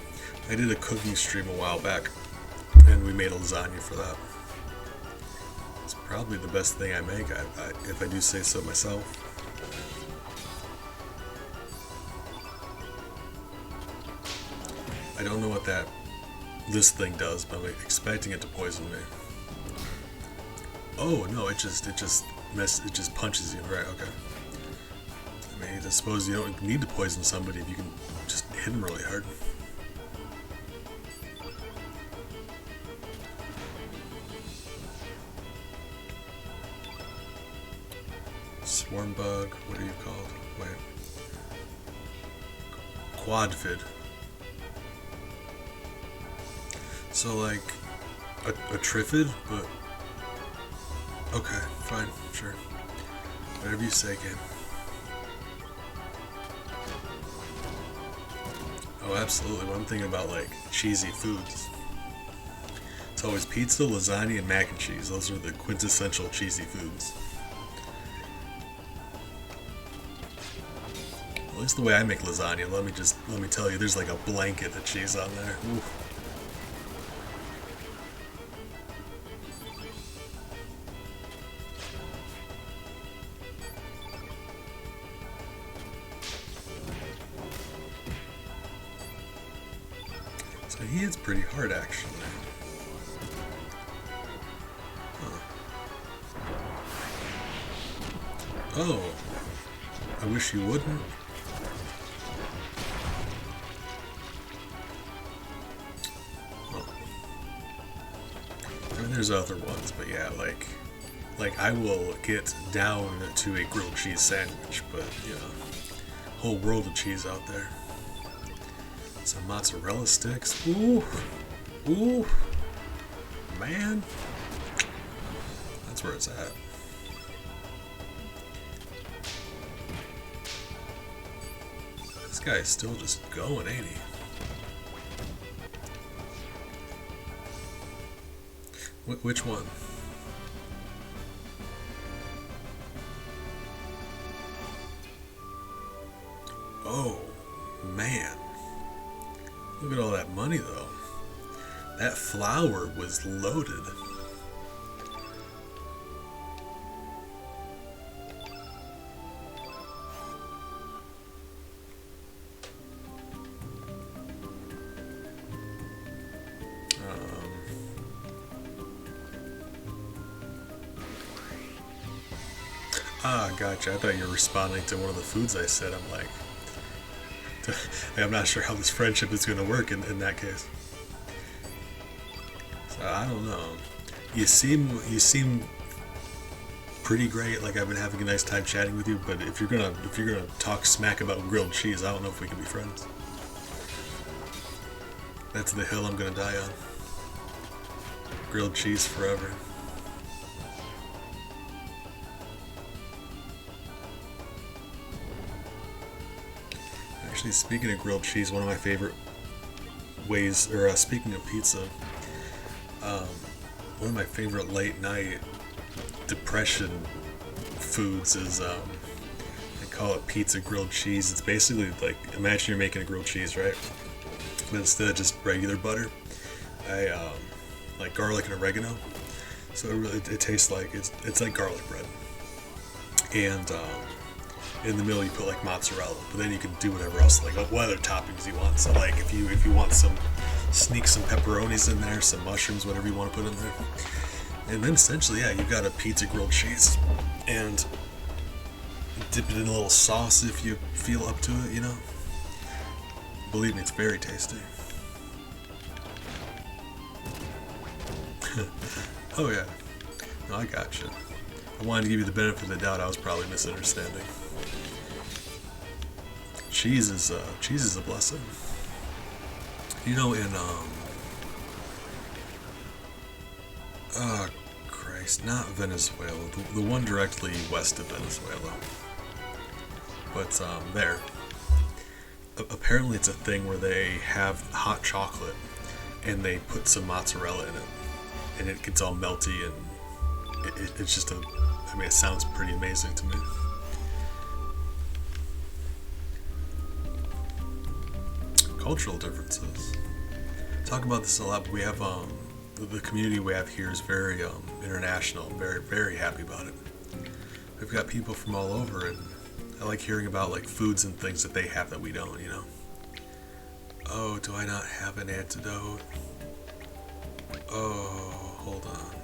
I did a cooking stream a while back, and we made a lasagna for that. It's probably the best thing I make, if I do say so myself. I don't know what this thing does, but I'm expecting it to poison me. Oh no! It just punches you, right? Okay. I mean, I suppose you don't need to poison somebody if you can just hit them really hard. Swarm bug. What are you called? Wait. Quadfid. So like a triffid, but okay, fine, sure. Whatever you say, game. Oh, absolutely. When I'm thinking about like cheesy foods, it's always pizza, lasagna, and mac and cheese. Those are the quintessential cheesy foods. At least the way I make lasagna. Let me tell you, there's like a blanket of cheese on there. Oof. So he hits pretty hard, actually. Huh. Oh, I wish you wouldn't. Oh. I mean, there's other ones, but yeah, like I will get down to a grilled cheese sandwich, but you know, whole world of cheese out there. Some mozzarella sticks. Ooh. Ooh. Man. That's where it's at. This guy is still just going, ain't he? Which one? Oh, man. Look at all that money, though. That flower was loaded. Gotcha. I thought you were responding to one of the foods I said. I'm like, I'm not sure how this friendship is going to work in that case. So I don't know. You seem pretty great. Like I've been having a nice time chatting with you. But if you're gonna talk smack about grilled cheese, I don't know if we can be friends. That's the hill I'm gonna die on. Grilled cheese forever. Actually, speaking of grilled cheese, one of my favorite ways, or speaking of pizza, one of my favorite late night depression foods is, I call it pizza grilled cheese. It's basically like, imagine you're making a grilled cheese, right? But instead of just regular butter, I like garlic and oregano. So it tastes like, it's like garlic bread. And in the middle you put like mozzarella, but then you can do whatever else, like what other toppings you want. So like if you want sneak some pepperonis in there, some mushrooms, whatever you want to put in there. And then essentially, yeah, you've got a pizza grilled cheese. And dip it in a little sauce if you feel up to it, you know. Believe me, it's very tasty. Oh yeah. No, I gotcha. I wanted to give you the benefit of the doubt. I was probably misunderstanding. Cheese is a blessing. You know, in Christ, not Venezuela, the one directly west of Venezuela. But there, apparently it's a thing where they have hot chocolate and they put some mozzarella in it, and it gets all melty, and it's just I mean, it sounds pretty amazing to me. Cultural differences. Talk about this a lot, but we have the community we have here is very international. I'm very, very happy about it. We've got people from all over, and I like hearing about like foods and things that they have that we don't, you know. Oh, do I not have an antidote? Oh, hold on.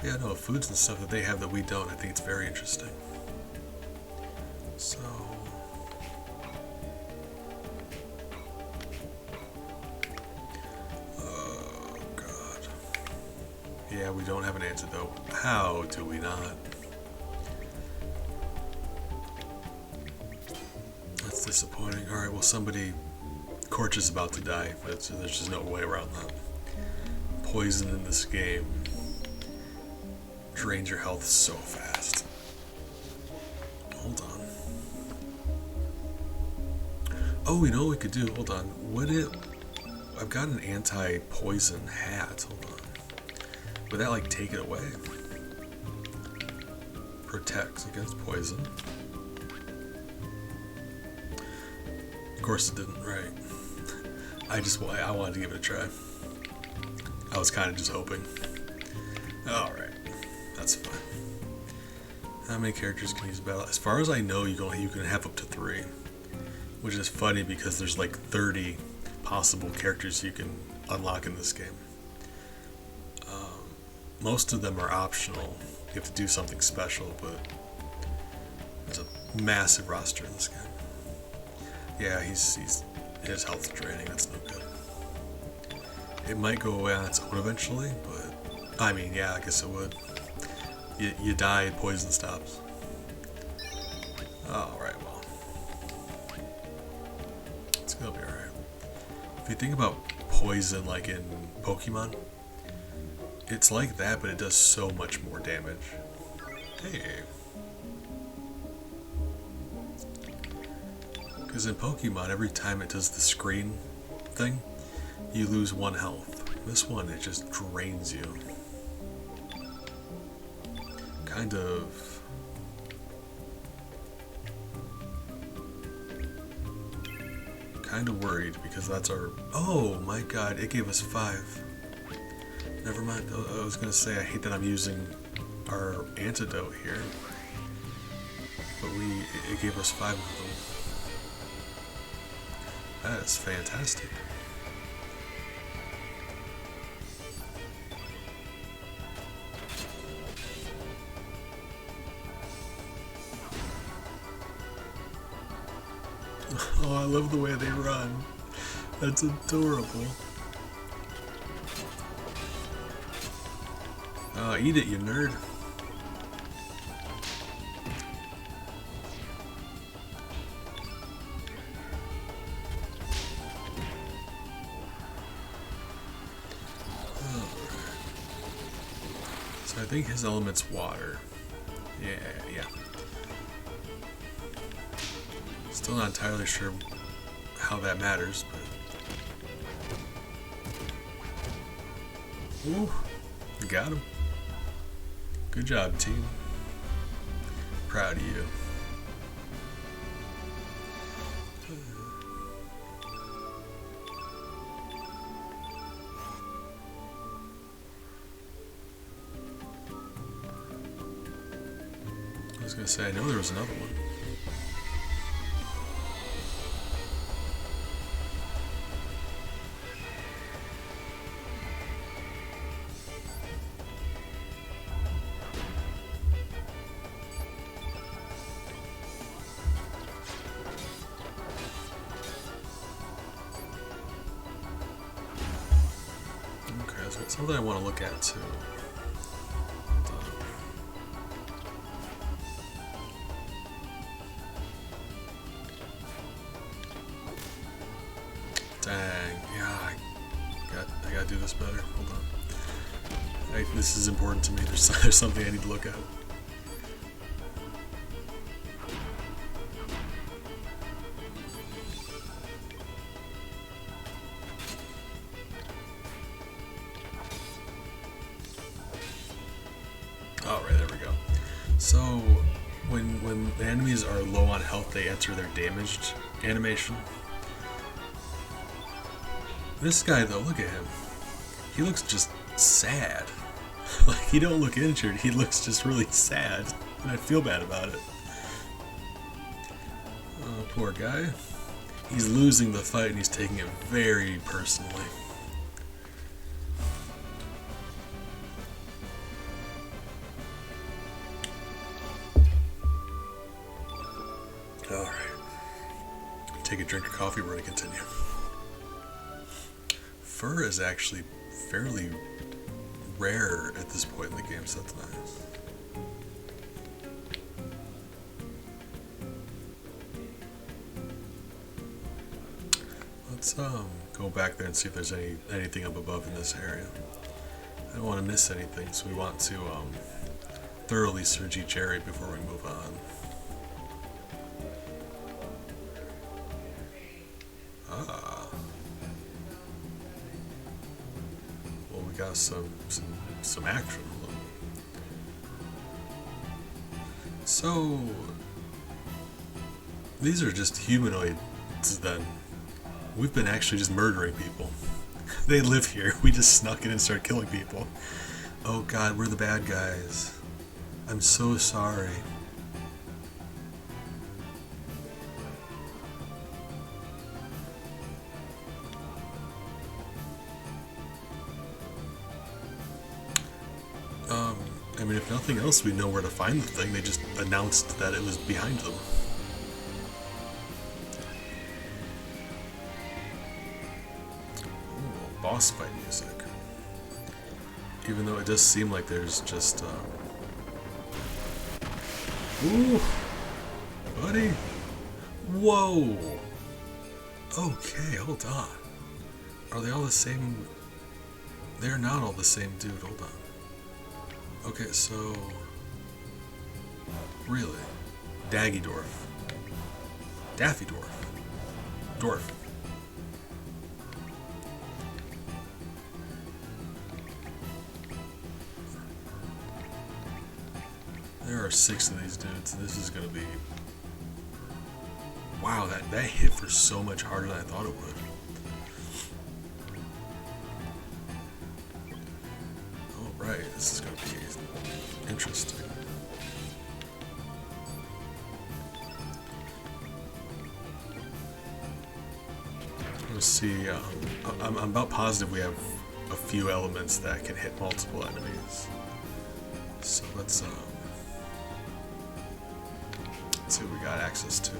Yeah, no, foods and stuff that they have that we don't. I think it's very interesting. So, oh God. Yeah, we don't have an antidote. How do we not? That's disappointing. Alright, well, Corch is about to die, but there's just no way around that. Poison in this game drains your health so fast. Hold on. Oh, you know what we could do? Hold on. I've got an anti-poison hat. Hold on. Would that, like, take it away? Protects against poison. Of course it didn't, right? I wanted to give it a try. I was kind of just hoping. Alright. That's fine. How many characters can use battle? As far as I know, you can have up to 3. Which is funny because there's like 30 possible characters you can unlock in this game. Most of them are optional. You have to do something special, but there's a massive roster in this game. Yeah, his health's draining. That's no good. It might go away on its own eventually, but I mean, yeah, I guess it would. You die, poison stops. Alright, well. It's gonna be alright. If you think about poison like in Pokemon, it's like that, but it does so much more damage. Hey. Because in Pokemon, every time it does the screen thing, you lose 1 health. This one, it just drains you. Kind of worried because that's our... Oh my god, it gave us 5. Never mind. I was gonna say I hate that I'm using our antidote here, but it gave us 5 of them. That is fantastic. Oh, I love the way they run. That's adorable. Oh, eat it, you nerd. So I think his element's water. Yeah. Still not entirely sure how that matters, but... Ooh, you got him. Good job, team. Proud of you. I was gonna say, I know there was another one. Something I want to look at too. Dang, yeah, I gotta do this better. Hold on. This is important to me. There's something I need to look at. Alright, there we go. So, when the enemies are low on health, they enter their damaged animation. This guy, though, look at him. He looks just sad. Like, he don't look injured, he looks just really sad. And I feel bad about it. Oh, poor guy. He's losing the fight and he's taking it very personally. Alright. Take a drink of coffee, we're going to continue. Fur is actually fairly rare at this point in the game, so that's nice. Let's go back there and see if there's anything up above in this area. I don't want to miss anything, so we want to thoroughly search each area before we move on. Well, we got some action. So these are just humanoids then. We've been actually just murdering people. They live here. We just snuck in and started killing people. Oh god, we're the bad guys. I'm so sorry. I mean, if nothing else, we know where to find the thing. They just announced that it was behind them. Ooh, boss fight music. Even though it does seem like there's just... Ooh! Buddy! Whoa! Okay, hold on. Are they all the same? They're not all the same dude, hold on. Okay, so... Really? Daggydorf. Daffydorf. Dwarf. are 6 of these dudes. This is gonna be... Wow, that hit for so much harder than I thought it would. Alright, this is gonna be interesting. Let's see, I'm about positive we have a few elements that can hit multiple enemies. So let's see what we got access to.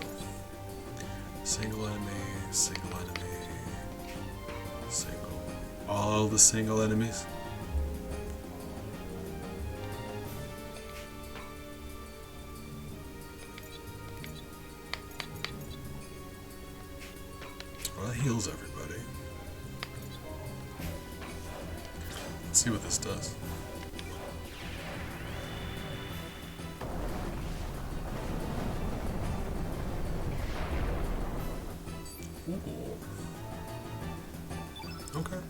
Single enemy, single enemy, single. All the single enemies. Well, that heals everybody. Let's see what this does. Ooh. Okay.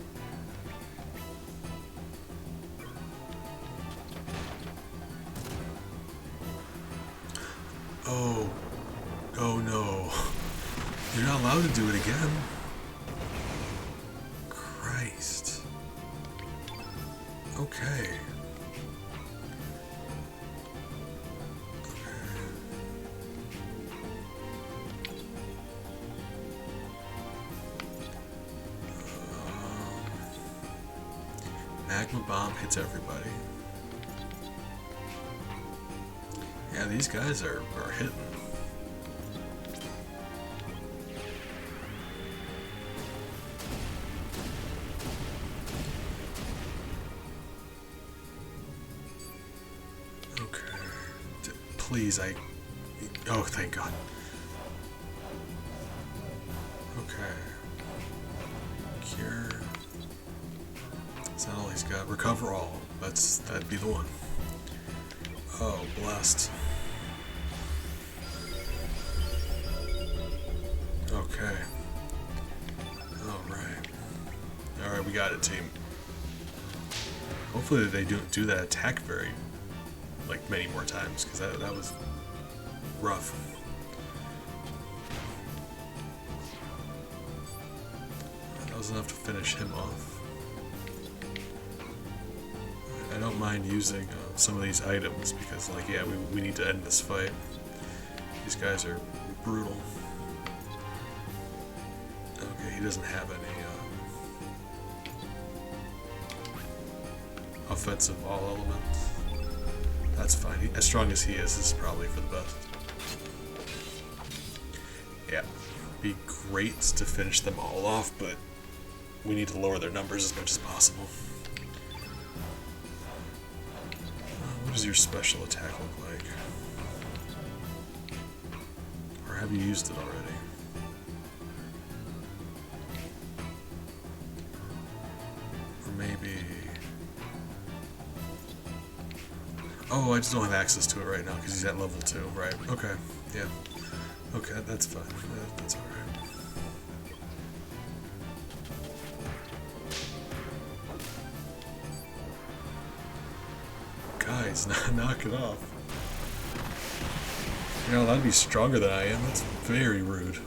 Oh. Oh no. You're not allowed to do it again. Christ. Okay. Magma bomb hits everybody. Yeah, these guys are hitting. Okay. Please, oh, thank God. Okay. Cure. Is that all he's got? Recover all. That'd be the one. Oh, blessed. Okay. Alright. Alright, we got it, team. Hopefully they don't do that attack many more times, because that was rough. That was enough to finish him off. I don't mind using some of these items because, like, yeah, we need to end this fight. These guys are brutal. Okay, he doesn't have any offensive all elements. That's fine. As strong as he is, this is probably for the best. Yeah, be great to finish them all off, but we need to lower their numbers as much as possible. What does your special attack look like? Or have you used it already? Or maybe... Oh, I just don't have access to it right now because he's at level 2, right? Okay, yeah. Okay, that's fine. That's alright. Guys, knock it off. You're not allowed to be stronger than I am. That's very rude.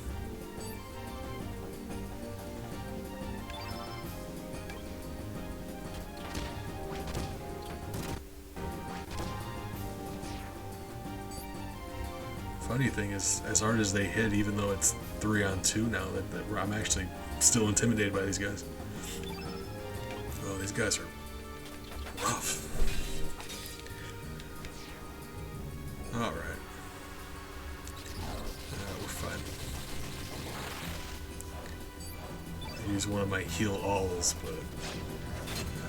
Funny thing is, as hard as they hit, even though it's 3-on-2 now, that I'm actually still intimidated by these guys. Oh, these guys are rough. Alright. We're fine. I used one of my heal alls, but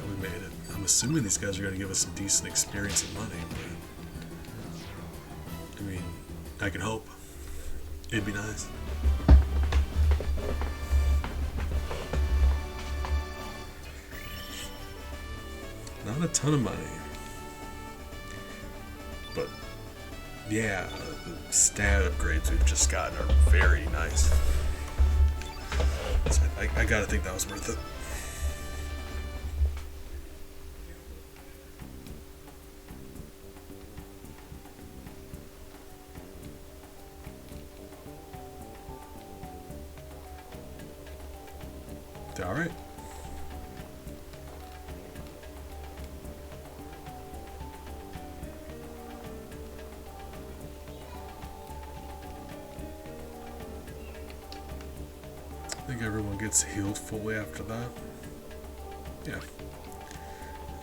we made it. I'm assuming these guys are going to give us some decent experience and money, but I mean, I can hope. It'd be nice. Not a ton of money. But yeah, the stat upgrades we've just gotten are very nice. So I gotta think that was worth it. Alright. I think everyone gets healed fully after that. Yeah.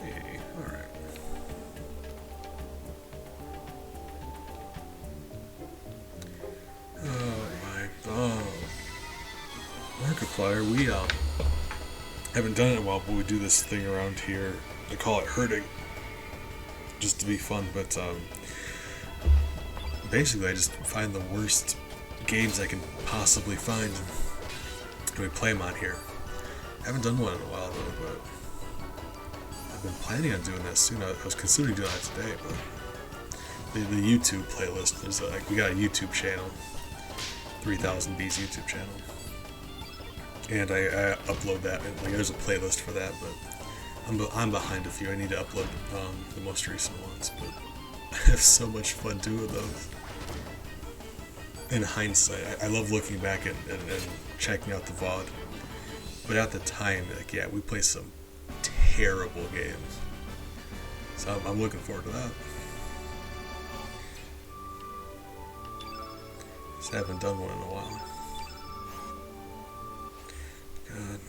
Hey, alright. Markiplier, we haven't done it in a while, but we do this thing around here. I call it herding, just to be fun. But basically, I just find the worst games I can possibly find, and we play them on here. I haven't done one in a while though, but I've been planning on doing that soon. I was considering doing that today, but the YouTube playlist. There's we got a YouTube channel, 3000B's YouTube channel. And I upload that. Like, there's a playlist for that, but I'm behind a few. I need to upload the most recent ones, but I have so much fun doing those. In hindsight, I love looking back and checking out the VOD. But at the time, like, yeah, we play some terrible games. So I'm looking forward to that. Just haven't done one in a while. God.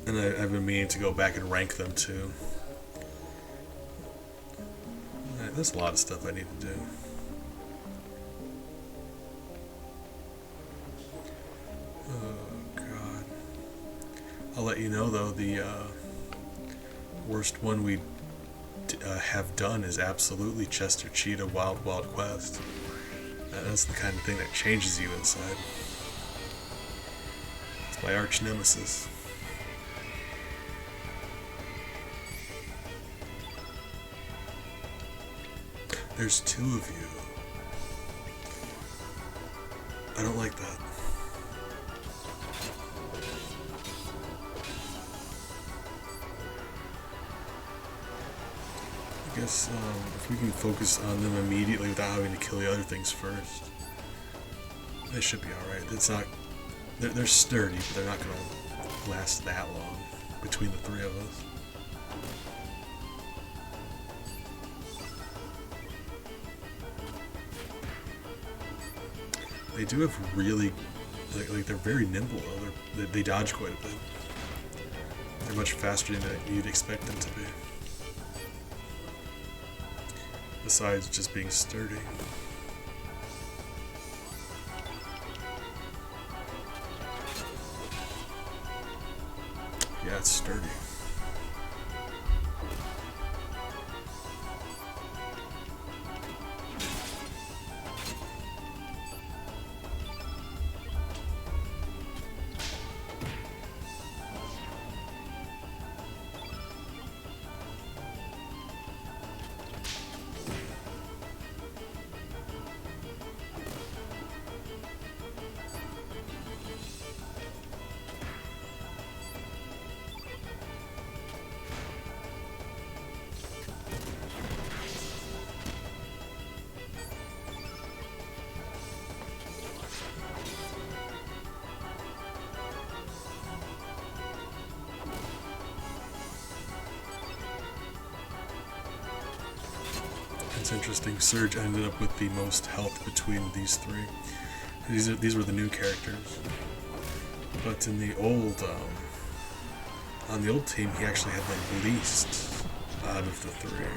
And I've been meaning to go back and rank them too. There's a lot of stuff I need to do. Oh God. I'll let you know though, the worst one we have done is absolutely Chester Cheetah Wild Wild Quest. That's the kind of thing that changes you inside. It's my arch nemesis. There's two of you. I don't like that. I guess if we can focus on them immediately without having to kill the other things first, they should be alright. It's not. They're sturdy, but they're not going to last that long between the three of us. They do have really, like they're very nimble though. They dodge quite a bit. They're much faster than you'd expect them to be. Besides just being sturdy. Yeah, it's sturdy. It's interesting. Surge ended up with the most health between these three. These were the new characters. But in the old, on the old team, he actually had the least out of the three.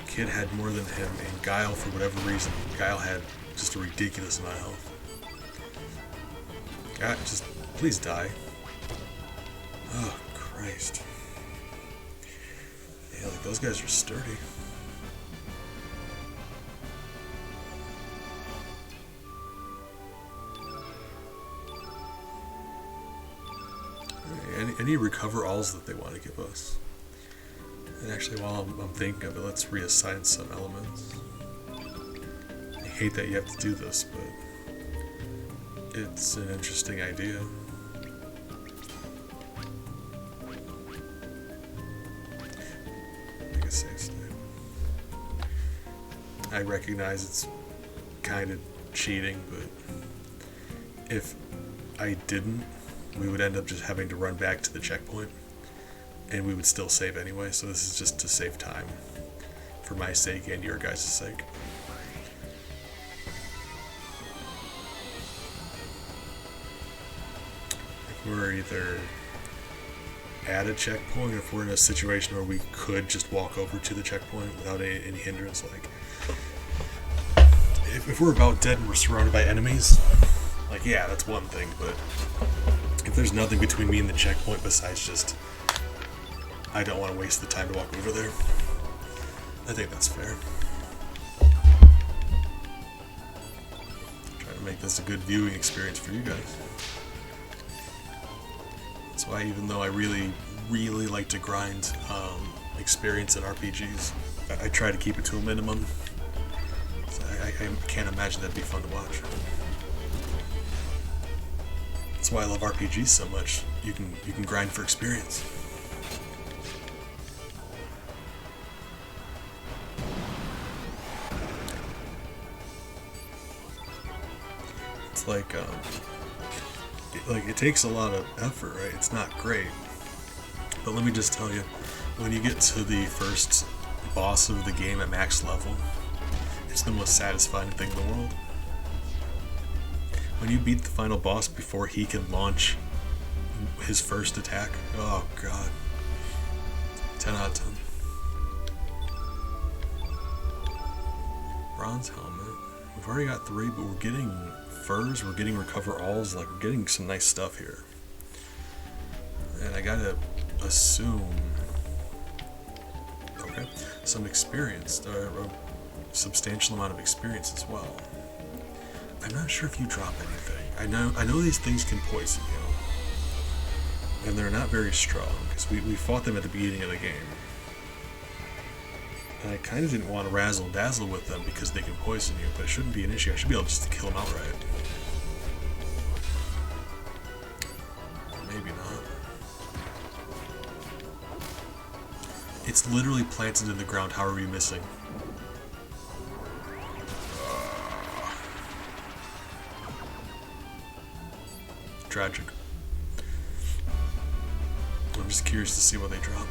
Kid had more than him, and Guile, for whatever reason, Guile had just a ridiculous amount of health. God, just please die. Oh Christ! Yeah, like those guys are sturdy. Any recover alls that they want to give us. And actually, while I'm thinking of it, let's reassign some elements. I hate that you have to do this, but it's an interesting idea. Make a save state. I recognize it's kind of cheating, but if I didn't we would end up just having to run back to the checkpoint, and we would still save anyway. So this is just to save time, for my sake and your guys' sake. If we're either at a checkpoint, or if we're in a situation where we could just walk over to the checkpoint without any hindrance, like if we're about dead and we're surrounded by enemies, like, yeah, that's one thing, but if there's nothing between me and the checkpoint besides just I don't want to waste the time to walk over there, I think that's fair. Try to make this a good viewing experience for you guys. That's why, even though I really like to grind experience in RPGs, I try to keep it to a minimum. So I can't imagine that'd be fun to watch. That's why I love RPGs so much. You can grind for experience. It's like it takes a lot of effort, right? It's not great. But let me just tell you, when you get to the first boss of the game at max level, it's the most satisfying thing in the world. When you beat the final boss before he can launch his first attack, oh god. 10 out of 10. Bronze helmet. We've already got 3, but we're getting furs, we're getting recover alls, like, we're getting some nice stuff here. And I gotta assume, okay, some experience, a substantial amount of experience as well. I'm not sure if you drop anything. I know these things can poison you, and they're not very strong, because we fought them at the beginning of the game. And I kind of didn't want to razzle dazzle with them because they can poison you, but it shouldn't be an issue. I should be able just to kill them outright. Maybe not. It's literally planted in the ground. How are we missing? Tragic. I'm just curious to see what they drop.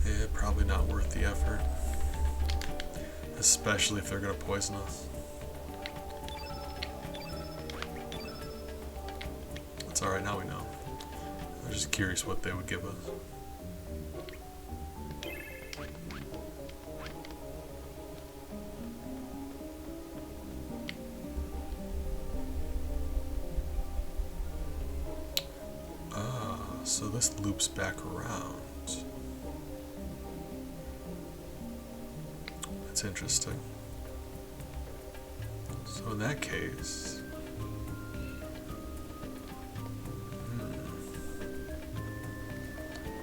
Yeah, probably not worth the effort. Especially if they're gonna poison us. That's alright, now we know. I'm just curious what they would give us. So this loops back around. That's interesting. So in that case,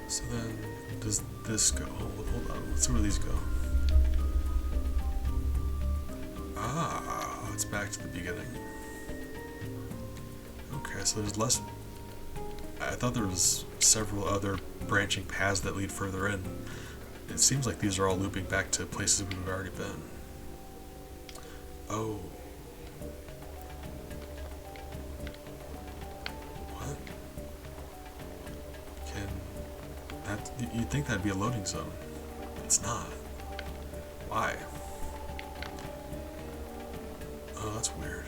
so then does this go? Hold on, let's see where these go. Ah, it's back to the beginning. Okay, so there's less. I thought there was several other branching paths that lead further in. It seems like these are all looping back to places we've already been. Oh. What? Can that? You'd think that'd be a loading zone. It's not. Why? Oh, that's weird.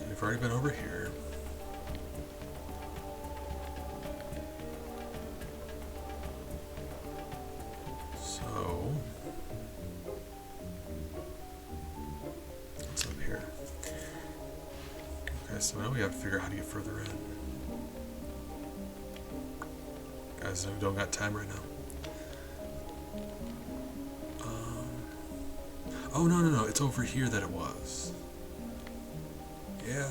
We've already been over here. So now we have to figure out how to get further in. Guys, we don't got time right now. Oh, no, it's over here that it was. Yeah.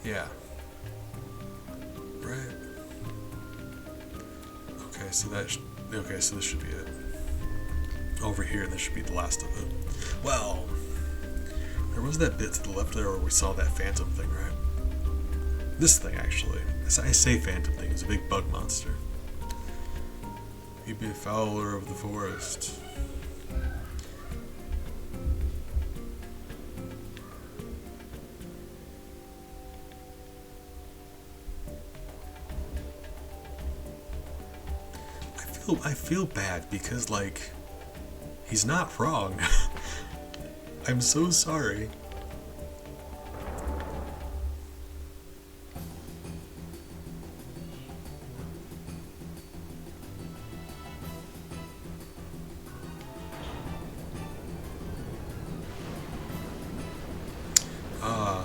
Yeah. Right. Okay, so so this should be it. Over here, this should be the last of it. Well, there was that bit to the left there where we saw that phantom thing, right? This thing, actually. I say phantom thing. It's a big bug monster. He'd be a fowler of the forest. I feel bad because, like, he's not wrong. I'm so sorry.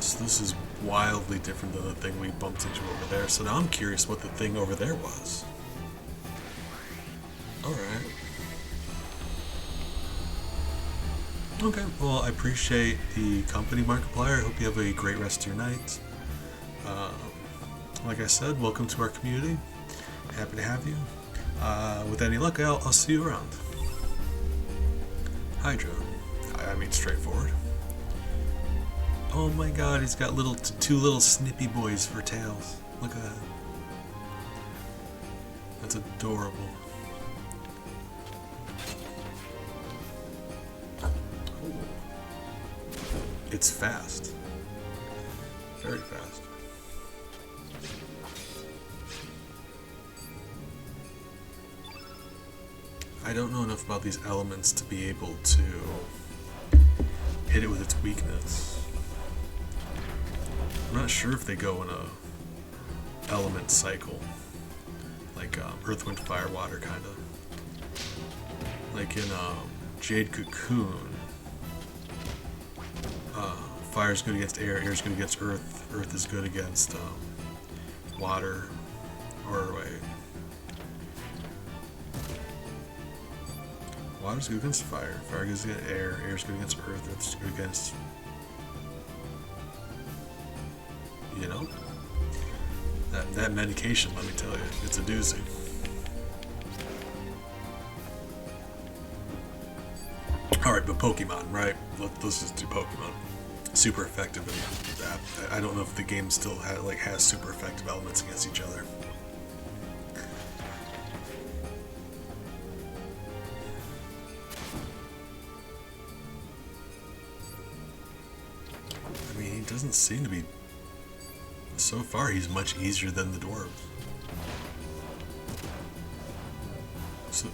So this is wildly different than the thing we bumped into over there. So now I'm curious what the thing over there was. Alright. Okay, well, I appreciate the company, Markiplier. I hope you have a great rest of your night. Like I said, welcome to our community. Happy to have you. With any luck, I'll see you around. Hydra. I mean, straightforward. Oh my god, he's got two little snippy boys for tails. Look at that. That's adorable. It's fast. Very fast. I don't know enough about these elements to be able to hit it with its weakness. I'm not sure if they go in a element cycle. Like Earth, Wind, Fire, Water, kind of. Like in Jade Cocoon. Fire is good against air, air is good against earth, earth is good against water, or wait. Water is good against fire, fire is good against air, air is good against earth, earth is good against... You know? That medication, let me tell you, it's a doozy. Alright, but Pokemon, right? Let's just do Pokemon. Super effective in that. I don't know if the game still has super effective elements against each other. I mean, he doesn't seem to be... So far, he's much easier than the dwarves. So,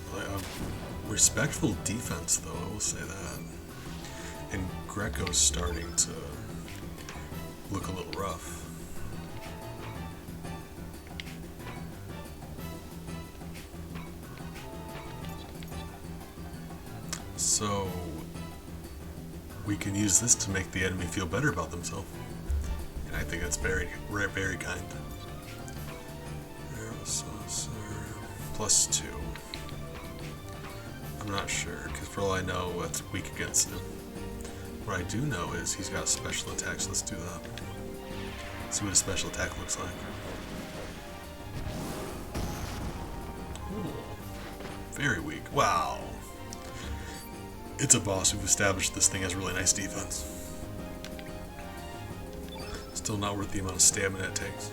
respectful defense, though, I will say that. And Greco's starting to look a little rough. So we can use this to make the enemy feel better about themselves. And I think that's very, very kind. +2. I'm not sure, because for all I know, that's weak against him. What I do know is he's got special attacks. Let's do that. See what a special attack looks like. Ooh, very weak. Wow. It's a boss. We've established this thing has really nice defense. Still not worth the amount of stamina it takes.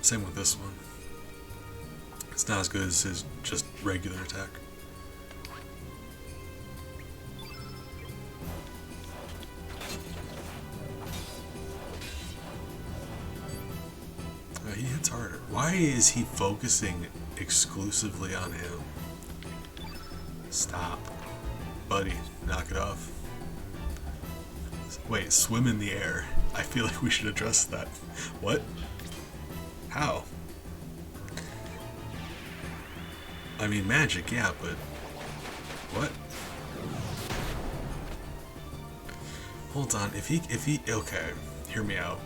Same with this one. It's not as good as his just regular attack. He hits harder. Why is he focusing exclusively on him? Stop. Buddy, knock it off. Wait, swim in the air. I feel like we should address that. What? How? I mean, magic, yeah, but... What? Hold on, if he... Okay, hear me out.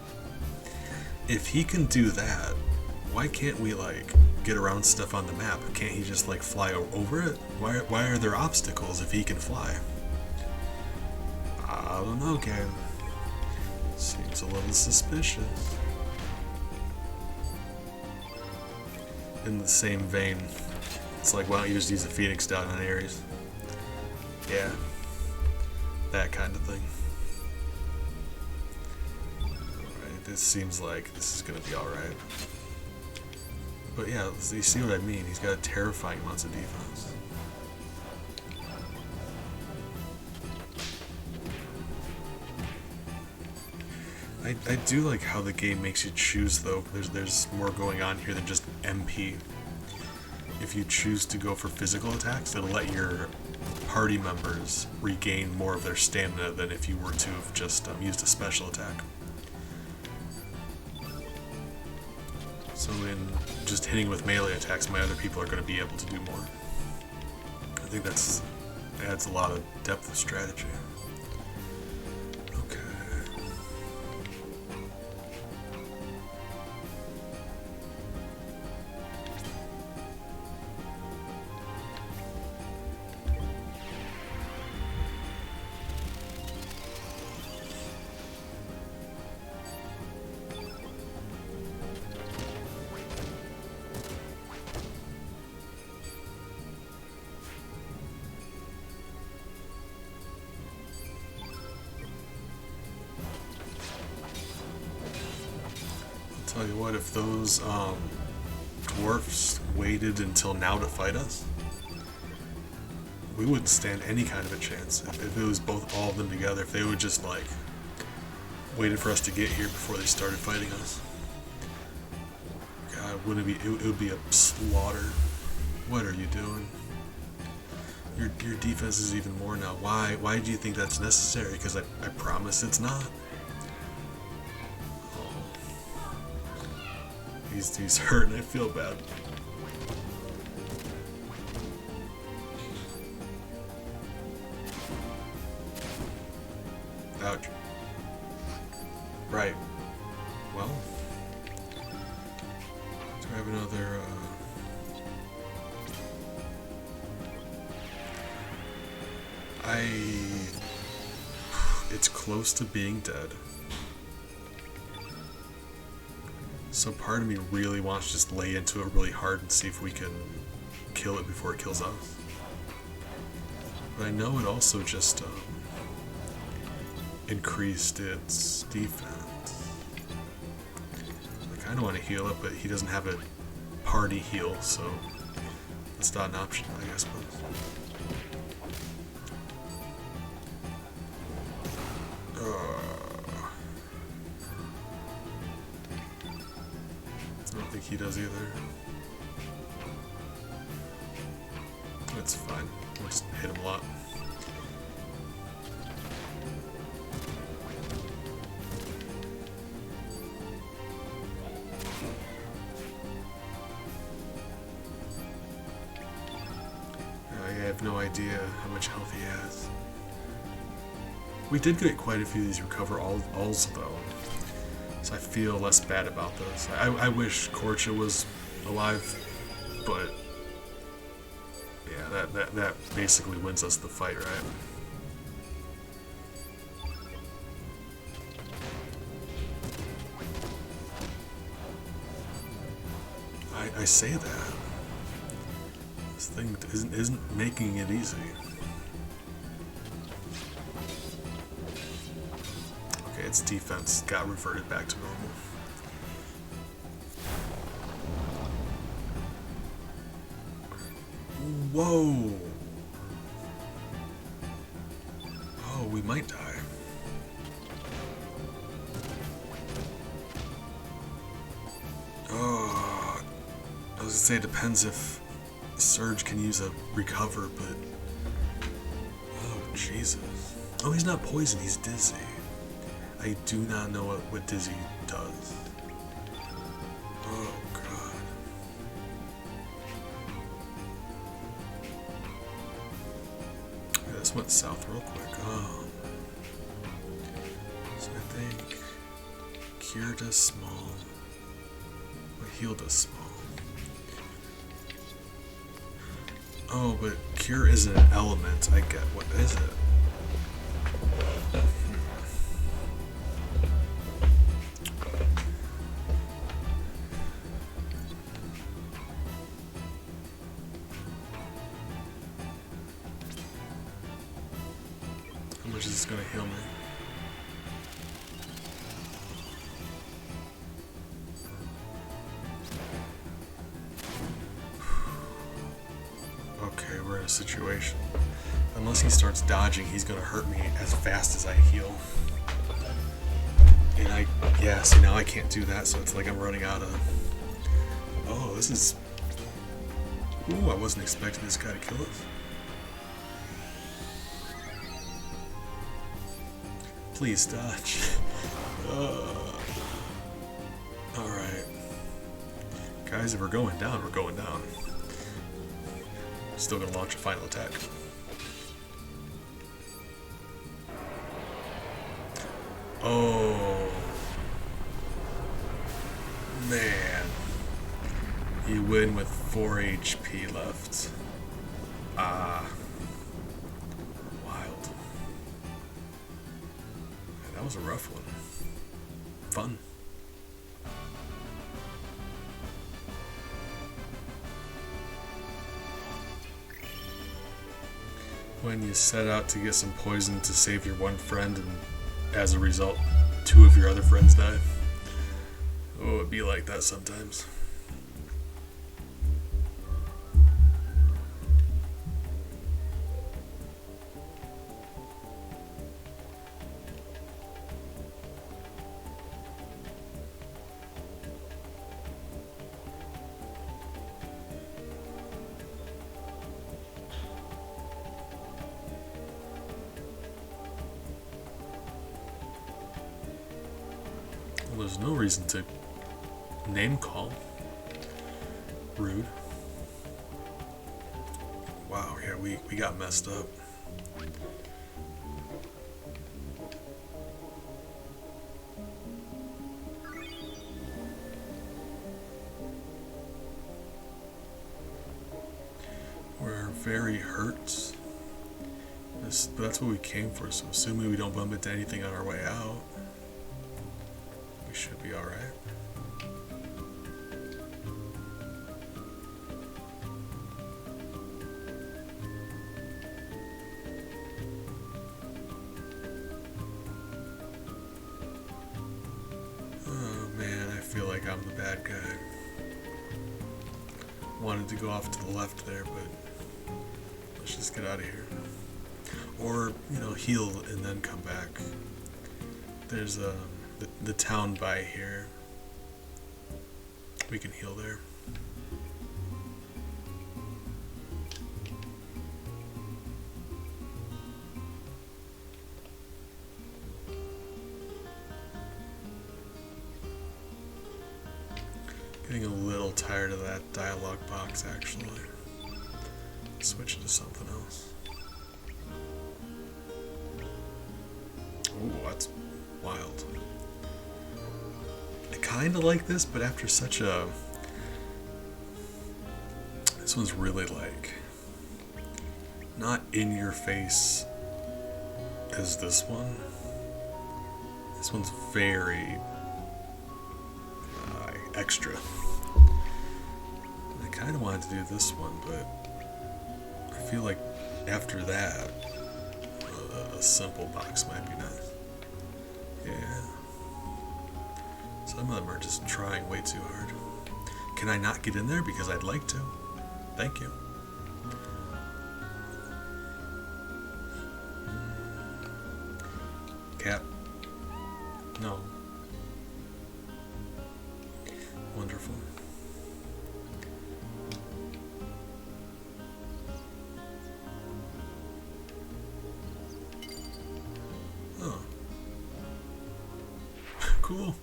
If he can do that, why can't we, like, get around stuff on the map? Can't he just, like, fly over it? Why are there obstacles if he can fly? I don't know, Gabe. Seems a little suspicious. In the same vein, it's like, why don't you just use the Phoenix down on Ares? Yeah. That kind of thing. Alright. This seems like this is gonna be alright. But yeah, you see what I mean? He's got terrifying amounts of defense. I do like how the game makes you choose though. There's more going on here than just MP. If you choose to go for physical attacks, it'll let your party members regain more of their stamina than if you were to have just used a special attack. So in just hitting with melee attacks, my other people are going to be able to do more. I think that's adds a lot of depth of strategy. Okay. Tell you what, if those dwarfs waited until now to fight us, we wouldn't stand any kind of a chance. If it was all of them together, if they would just like waited for us to get here before they started fighting us, God, wouldn't it be? It would be a slaughter. What are you doing? Your defense is even more now. Why do you think that's necessary? Because I promise it's not. He's hurt and I feel bad. Ouch. Right. Well. Do I have another, It's close to being dead. So part of me really wants to just lay into it really hard and see if we can kill it before it kills us. But I know it also just increased its defense. I kind of want to heal it, but he doesn't have a party heal, so it's not an option, I guess. I don't think he does either. That's fine. We'll just hit him a lot. I have no idea how much health he has. We did get quite a few of these recover alls though, so I feel less bad about this. I wish Korcha was alive, but yeah, that basically wins us the fight, right? I say that. This thing isn't making it easy. Okay, its defense got reverted back to normal. Whoa! Oh, we might die. Oh, I was gonna say it depends if Surge can use a recover, but oh Jesus! Oh, he's not poisoned. He's dizzy. I do not know what dizzy does. Oh God! Yeah, this went south real quick. Oh, so I think Cure does small. Heal does small. Oh, but Cure isn't an element. I get. What is it? How much is this going to heal me? a situation. Unless he starts dodging, he's gonna hurt me as fast as I heal. And yeah, see, now I can't do that, so it's like I'm running out of... Oh, this is... Ooh, I wasn't expecting this guy to kill us. Please dodge. Alright. Guys, if we're going down, we're going down. Still gonna launch a final attack. Oh. Man. You win with 4 HP left. Ah. Wild. Man, that was a rough one. Fun. When you set out to get some poison to save your one friend, and as a result, 2 of your other friends die. Oh, it'd be like that sometimes. Well, there's no reason to name call. Rude. Wow, yeah, we got messed up. We're very hurt. But that's what we came for, so assuming we don't bump into anything on our way out, we should be alright. Oh man, I feel like I'm the bad guy. Wanted to go off to the left there, but let's just get out of here. Or, you know, heal and then come back. There's the town by here. We can heal there. Getting a little tired of that dialogue box, actually. Switch to something else. Ooh, that's wild. I kind of like this, but after such a... This one's really like... not in your face as this one. This one's very... extra. I kind of wanted to do this one, but I feel like after that, a simple box might be nice. Yeah. Some of them are just trying way too hard. Can I not get in there? Because I'd like to. Thank you. Cap. No. Wonderful. Oh. Cool.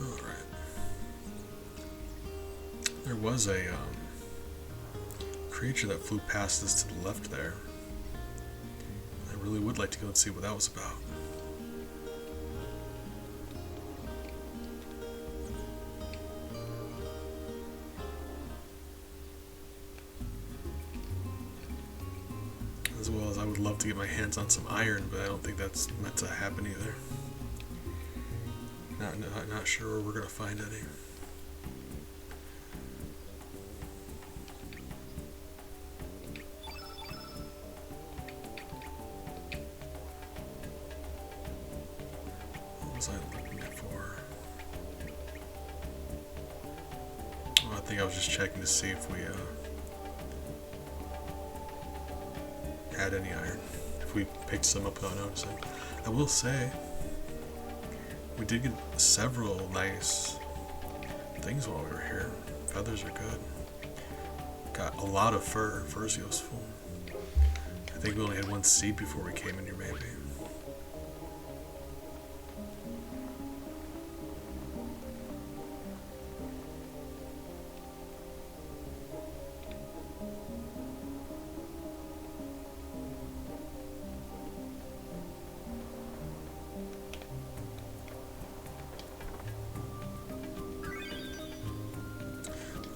All right. There was a creature that flew past us to the left there. I really would like to go and see what that was about. As well as I would love to get my hands on some iron, but I don't think that's meant to happen either. Not sure where we're going to find any. I was just checking to see if we had any iron. If we picked some up without noticing. I will say, we did get several nice things while we were here. Feathers are good. Got a lot of fur. Fur's useful. I think we only had one seed before we came in here, maybe.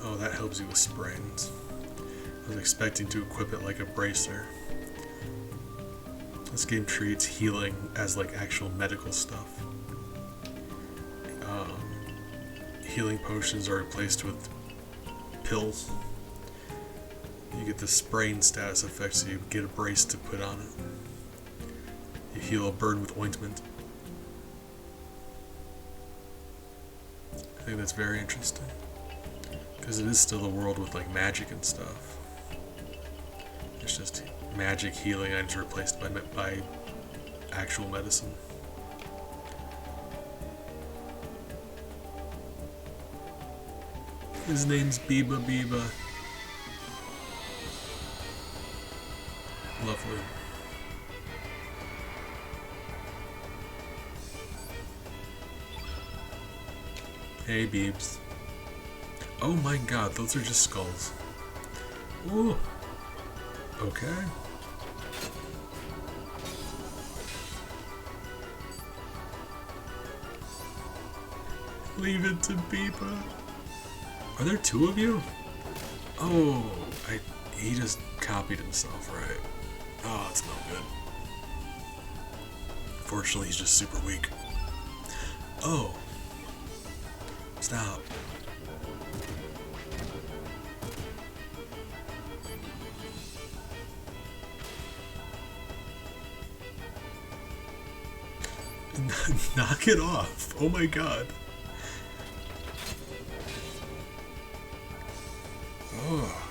Oh, that helps you with sprains. I was expecting to equip it like a bracer. This game treats healing as like actual medical stuff. Healing potions are replaced with pills. You get the sprain status effect, so you get a brace to put on it. You heal a burn with ointment. I think that's very interesting. Because it is still a world with like magic and stuff. It's just magic healing items replaced by actual medicine. His name's Biba Biba. Lovely. Hey, Beebs. Oh my god, those are just skulls. Ooh. Okay. Leave it to Biba. Are there two of you? Oh, he just copied himself, right? Oh, it's no good. Fortunately, he's just super weak. Oh. Stop. Knock it off. Oh my god. Oh.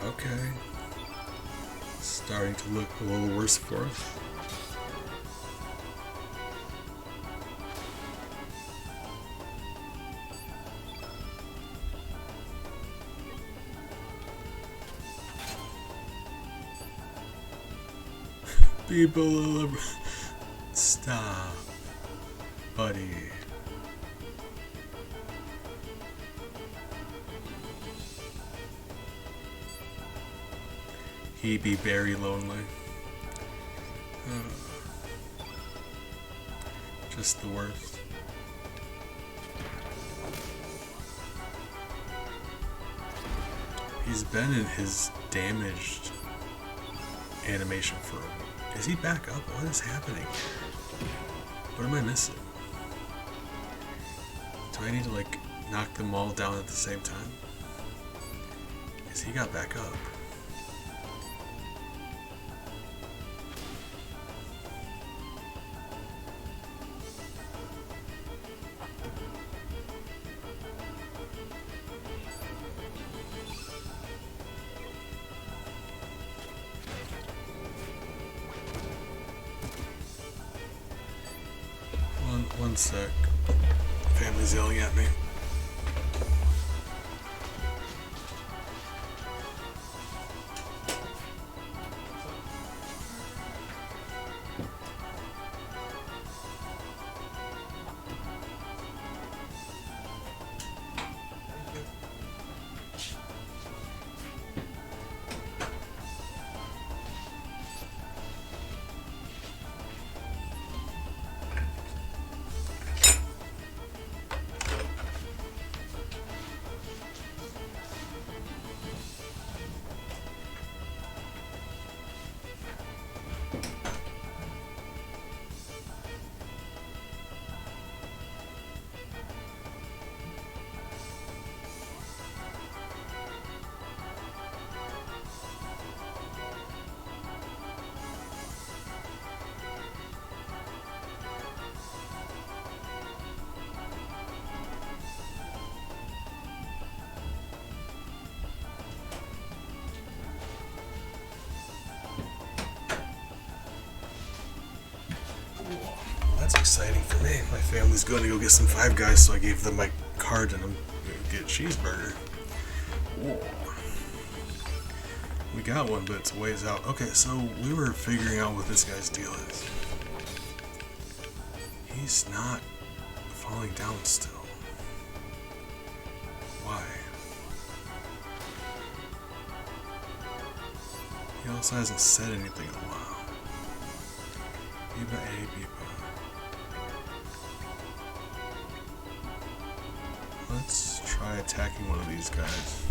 Okay. Starting to look a little worse for us. People, stop, buddy. He be very lonely. Just the worst. He's been in his damaged animation for a while. Is he back up? What is happening? What am I missing? Do I need to like knock them all down at the same time? Because he got back up. One sec. Family's yelling at me. exciting for me. My family's going to go get some Five Guys, so I gave them my card and I'm going to get a cheeseburger. Whoa. We got one, but it's a ways out. Okay, so we were figuring out what this guy's deal is. He's not falling down still. Why? He also hasn't said anything in a while. Biba A, Biba. Let's try attacking one of these guys.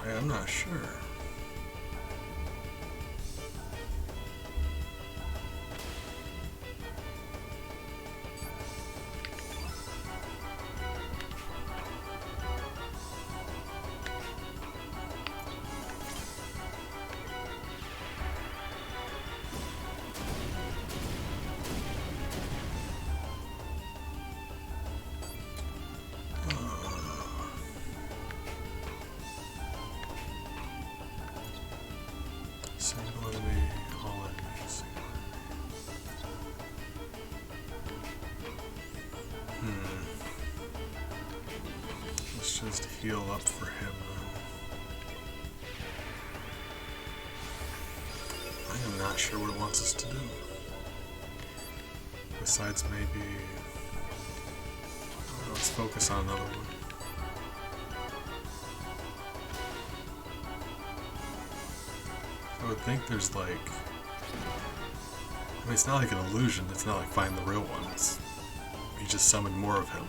I'm not sure. Single enemy, all enemies. Let's just heal up for him then. I am not sure what it wants us to do. Besides maybe... let's focus on another one. I would think there's like... I mean, it's not like an illusion. It's not like find the real one. It's... he just summoned more of him.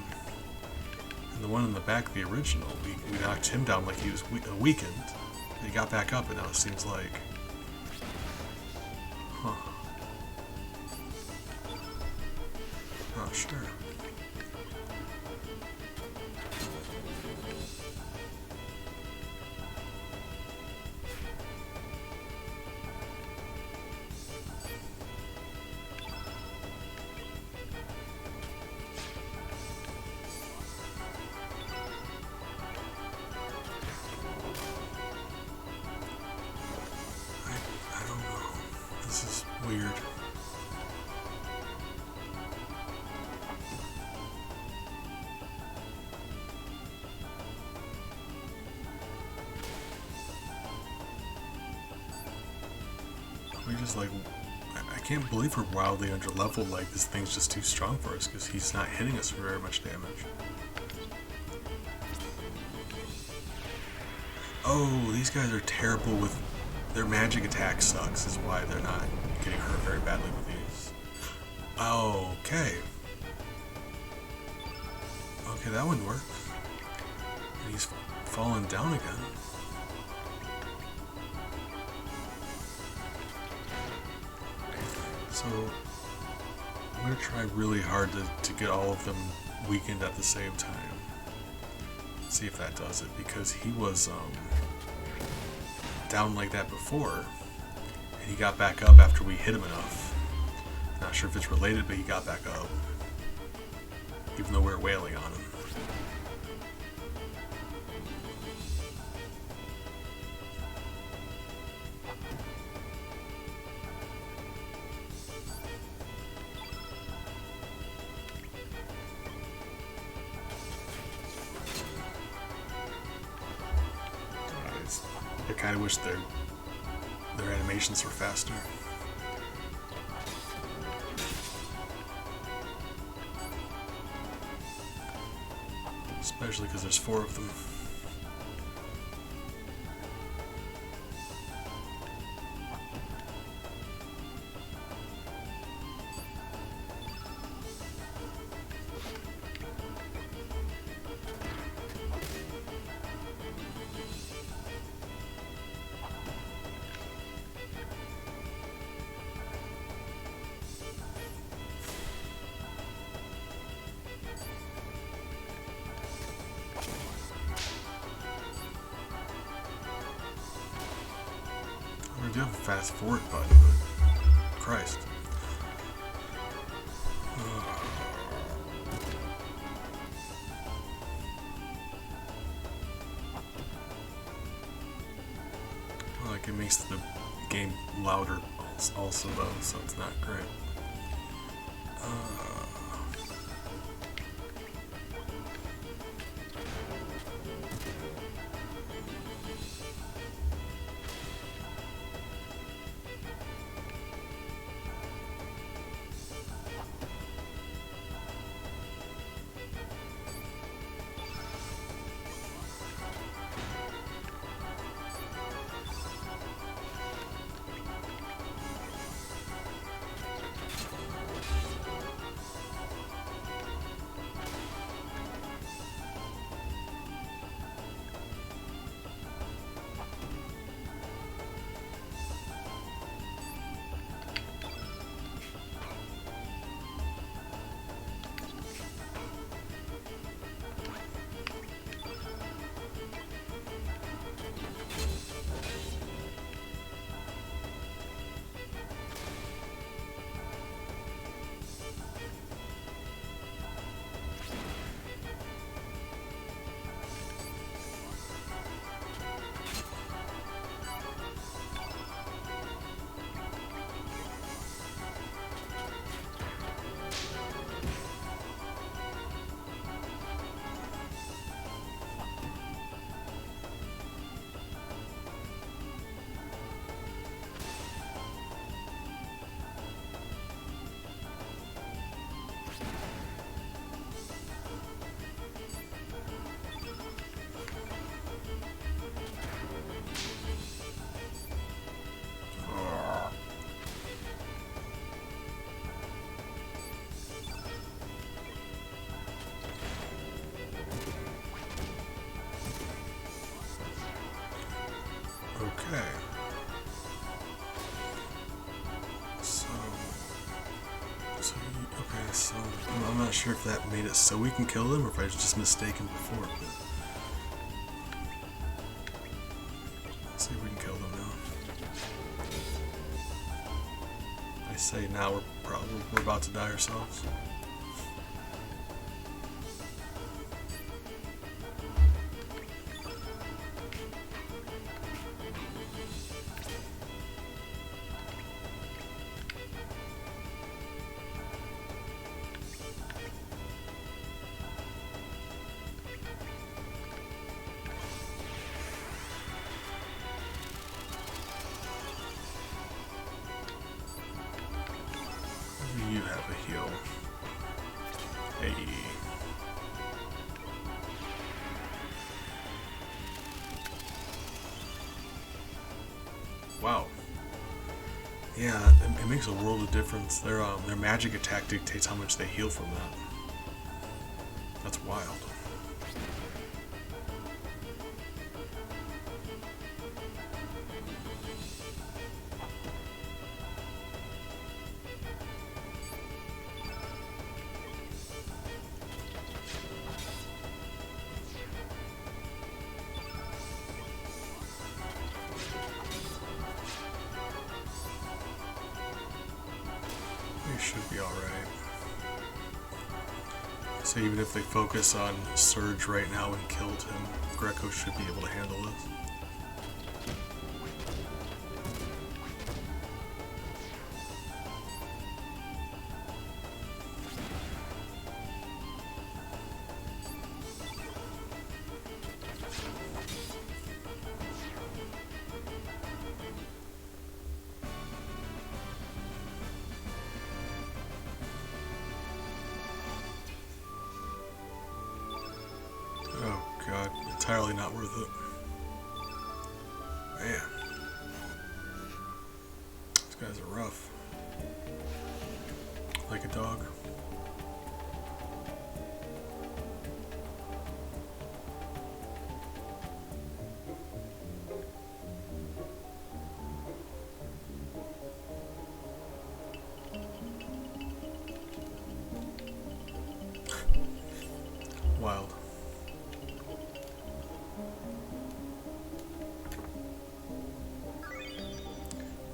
And the one in the back, the original, we knocked him down like he was weakened. He got back up, and now it seems like... Huh. Not sure. This is weird. We just like... I can't believe we're wildly under level. Like, this thing's just too strong for us because he's not hitting us for very much damage. Oh, these guys are terrible with... their magic attack sucks, is why they're not getting hurt very badly with these. Okay. Okay, that would work. And he's fallen down again. So, I'm going to try really hard to get all of them weakened at the same time. See if that does it, because he was down like that before, and he got back up after we hit him enough. Not sure if it's related, but he got back up, even though we were wailing on him. I kind of wish their animations were faster. Especially because there's 4 of them. do have a fast forward button, but Christ. Like it makes the game louder also though, so it's not great. Okay. So I'm not sure if that made it so we can kill them or if I was just mistaken before. But let's see if we can kill them now. I say now we're about to die ourselves. You have a heal. Hey. Wow. Yeah, it makes a world of difference. Their magic attack dictates how much they heal from that. That's wild. We should be alright. So even if they focus on Surge right now and killed him, Greco should be able to handle this. God, entirely not worth it. Man. These guys are rough. Like a dog. Wild.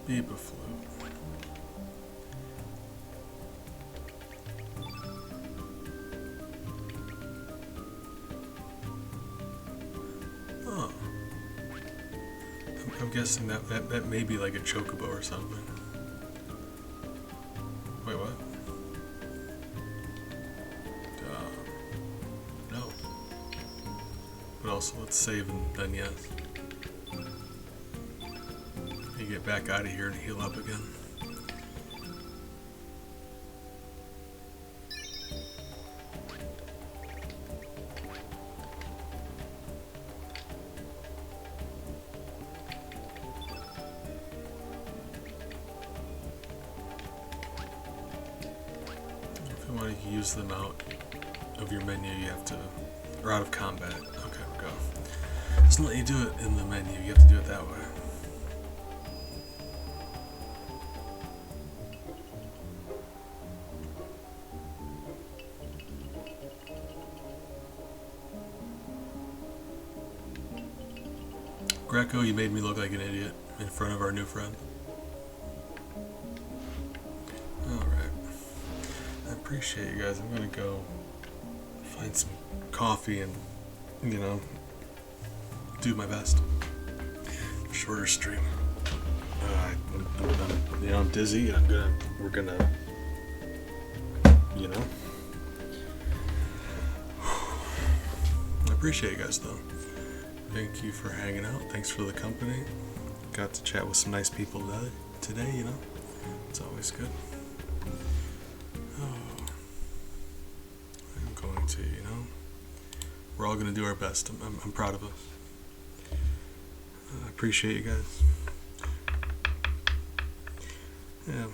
Beeper flute. Oh. I'm guessing that may be like a chocobo or something. Wait, what? No. But also, let's save and then yes. You get back out of here and heal up again. If you want to use them out of your menu, you have to, or out of combat. Okay, we'll go. It doesn't let you do it in the menu, you have to do it that way. Greco, you made me look like an idiot in front of our new friend. Alright. I appreciate you guys. I'm gonna go find some coffee and, you know, do my best. Shorter stream. I'm dizzy. We're gonna, you know. I appreciate you guys though. Thank you for hanging out. Thanks for the company. Got to chat with some nice people today, you know. It's always good. Oh, I'm going to, you know. We're all going to do our best. I'm proud of us. I appreciate you guys. Yeah.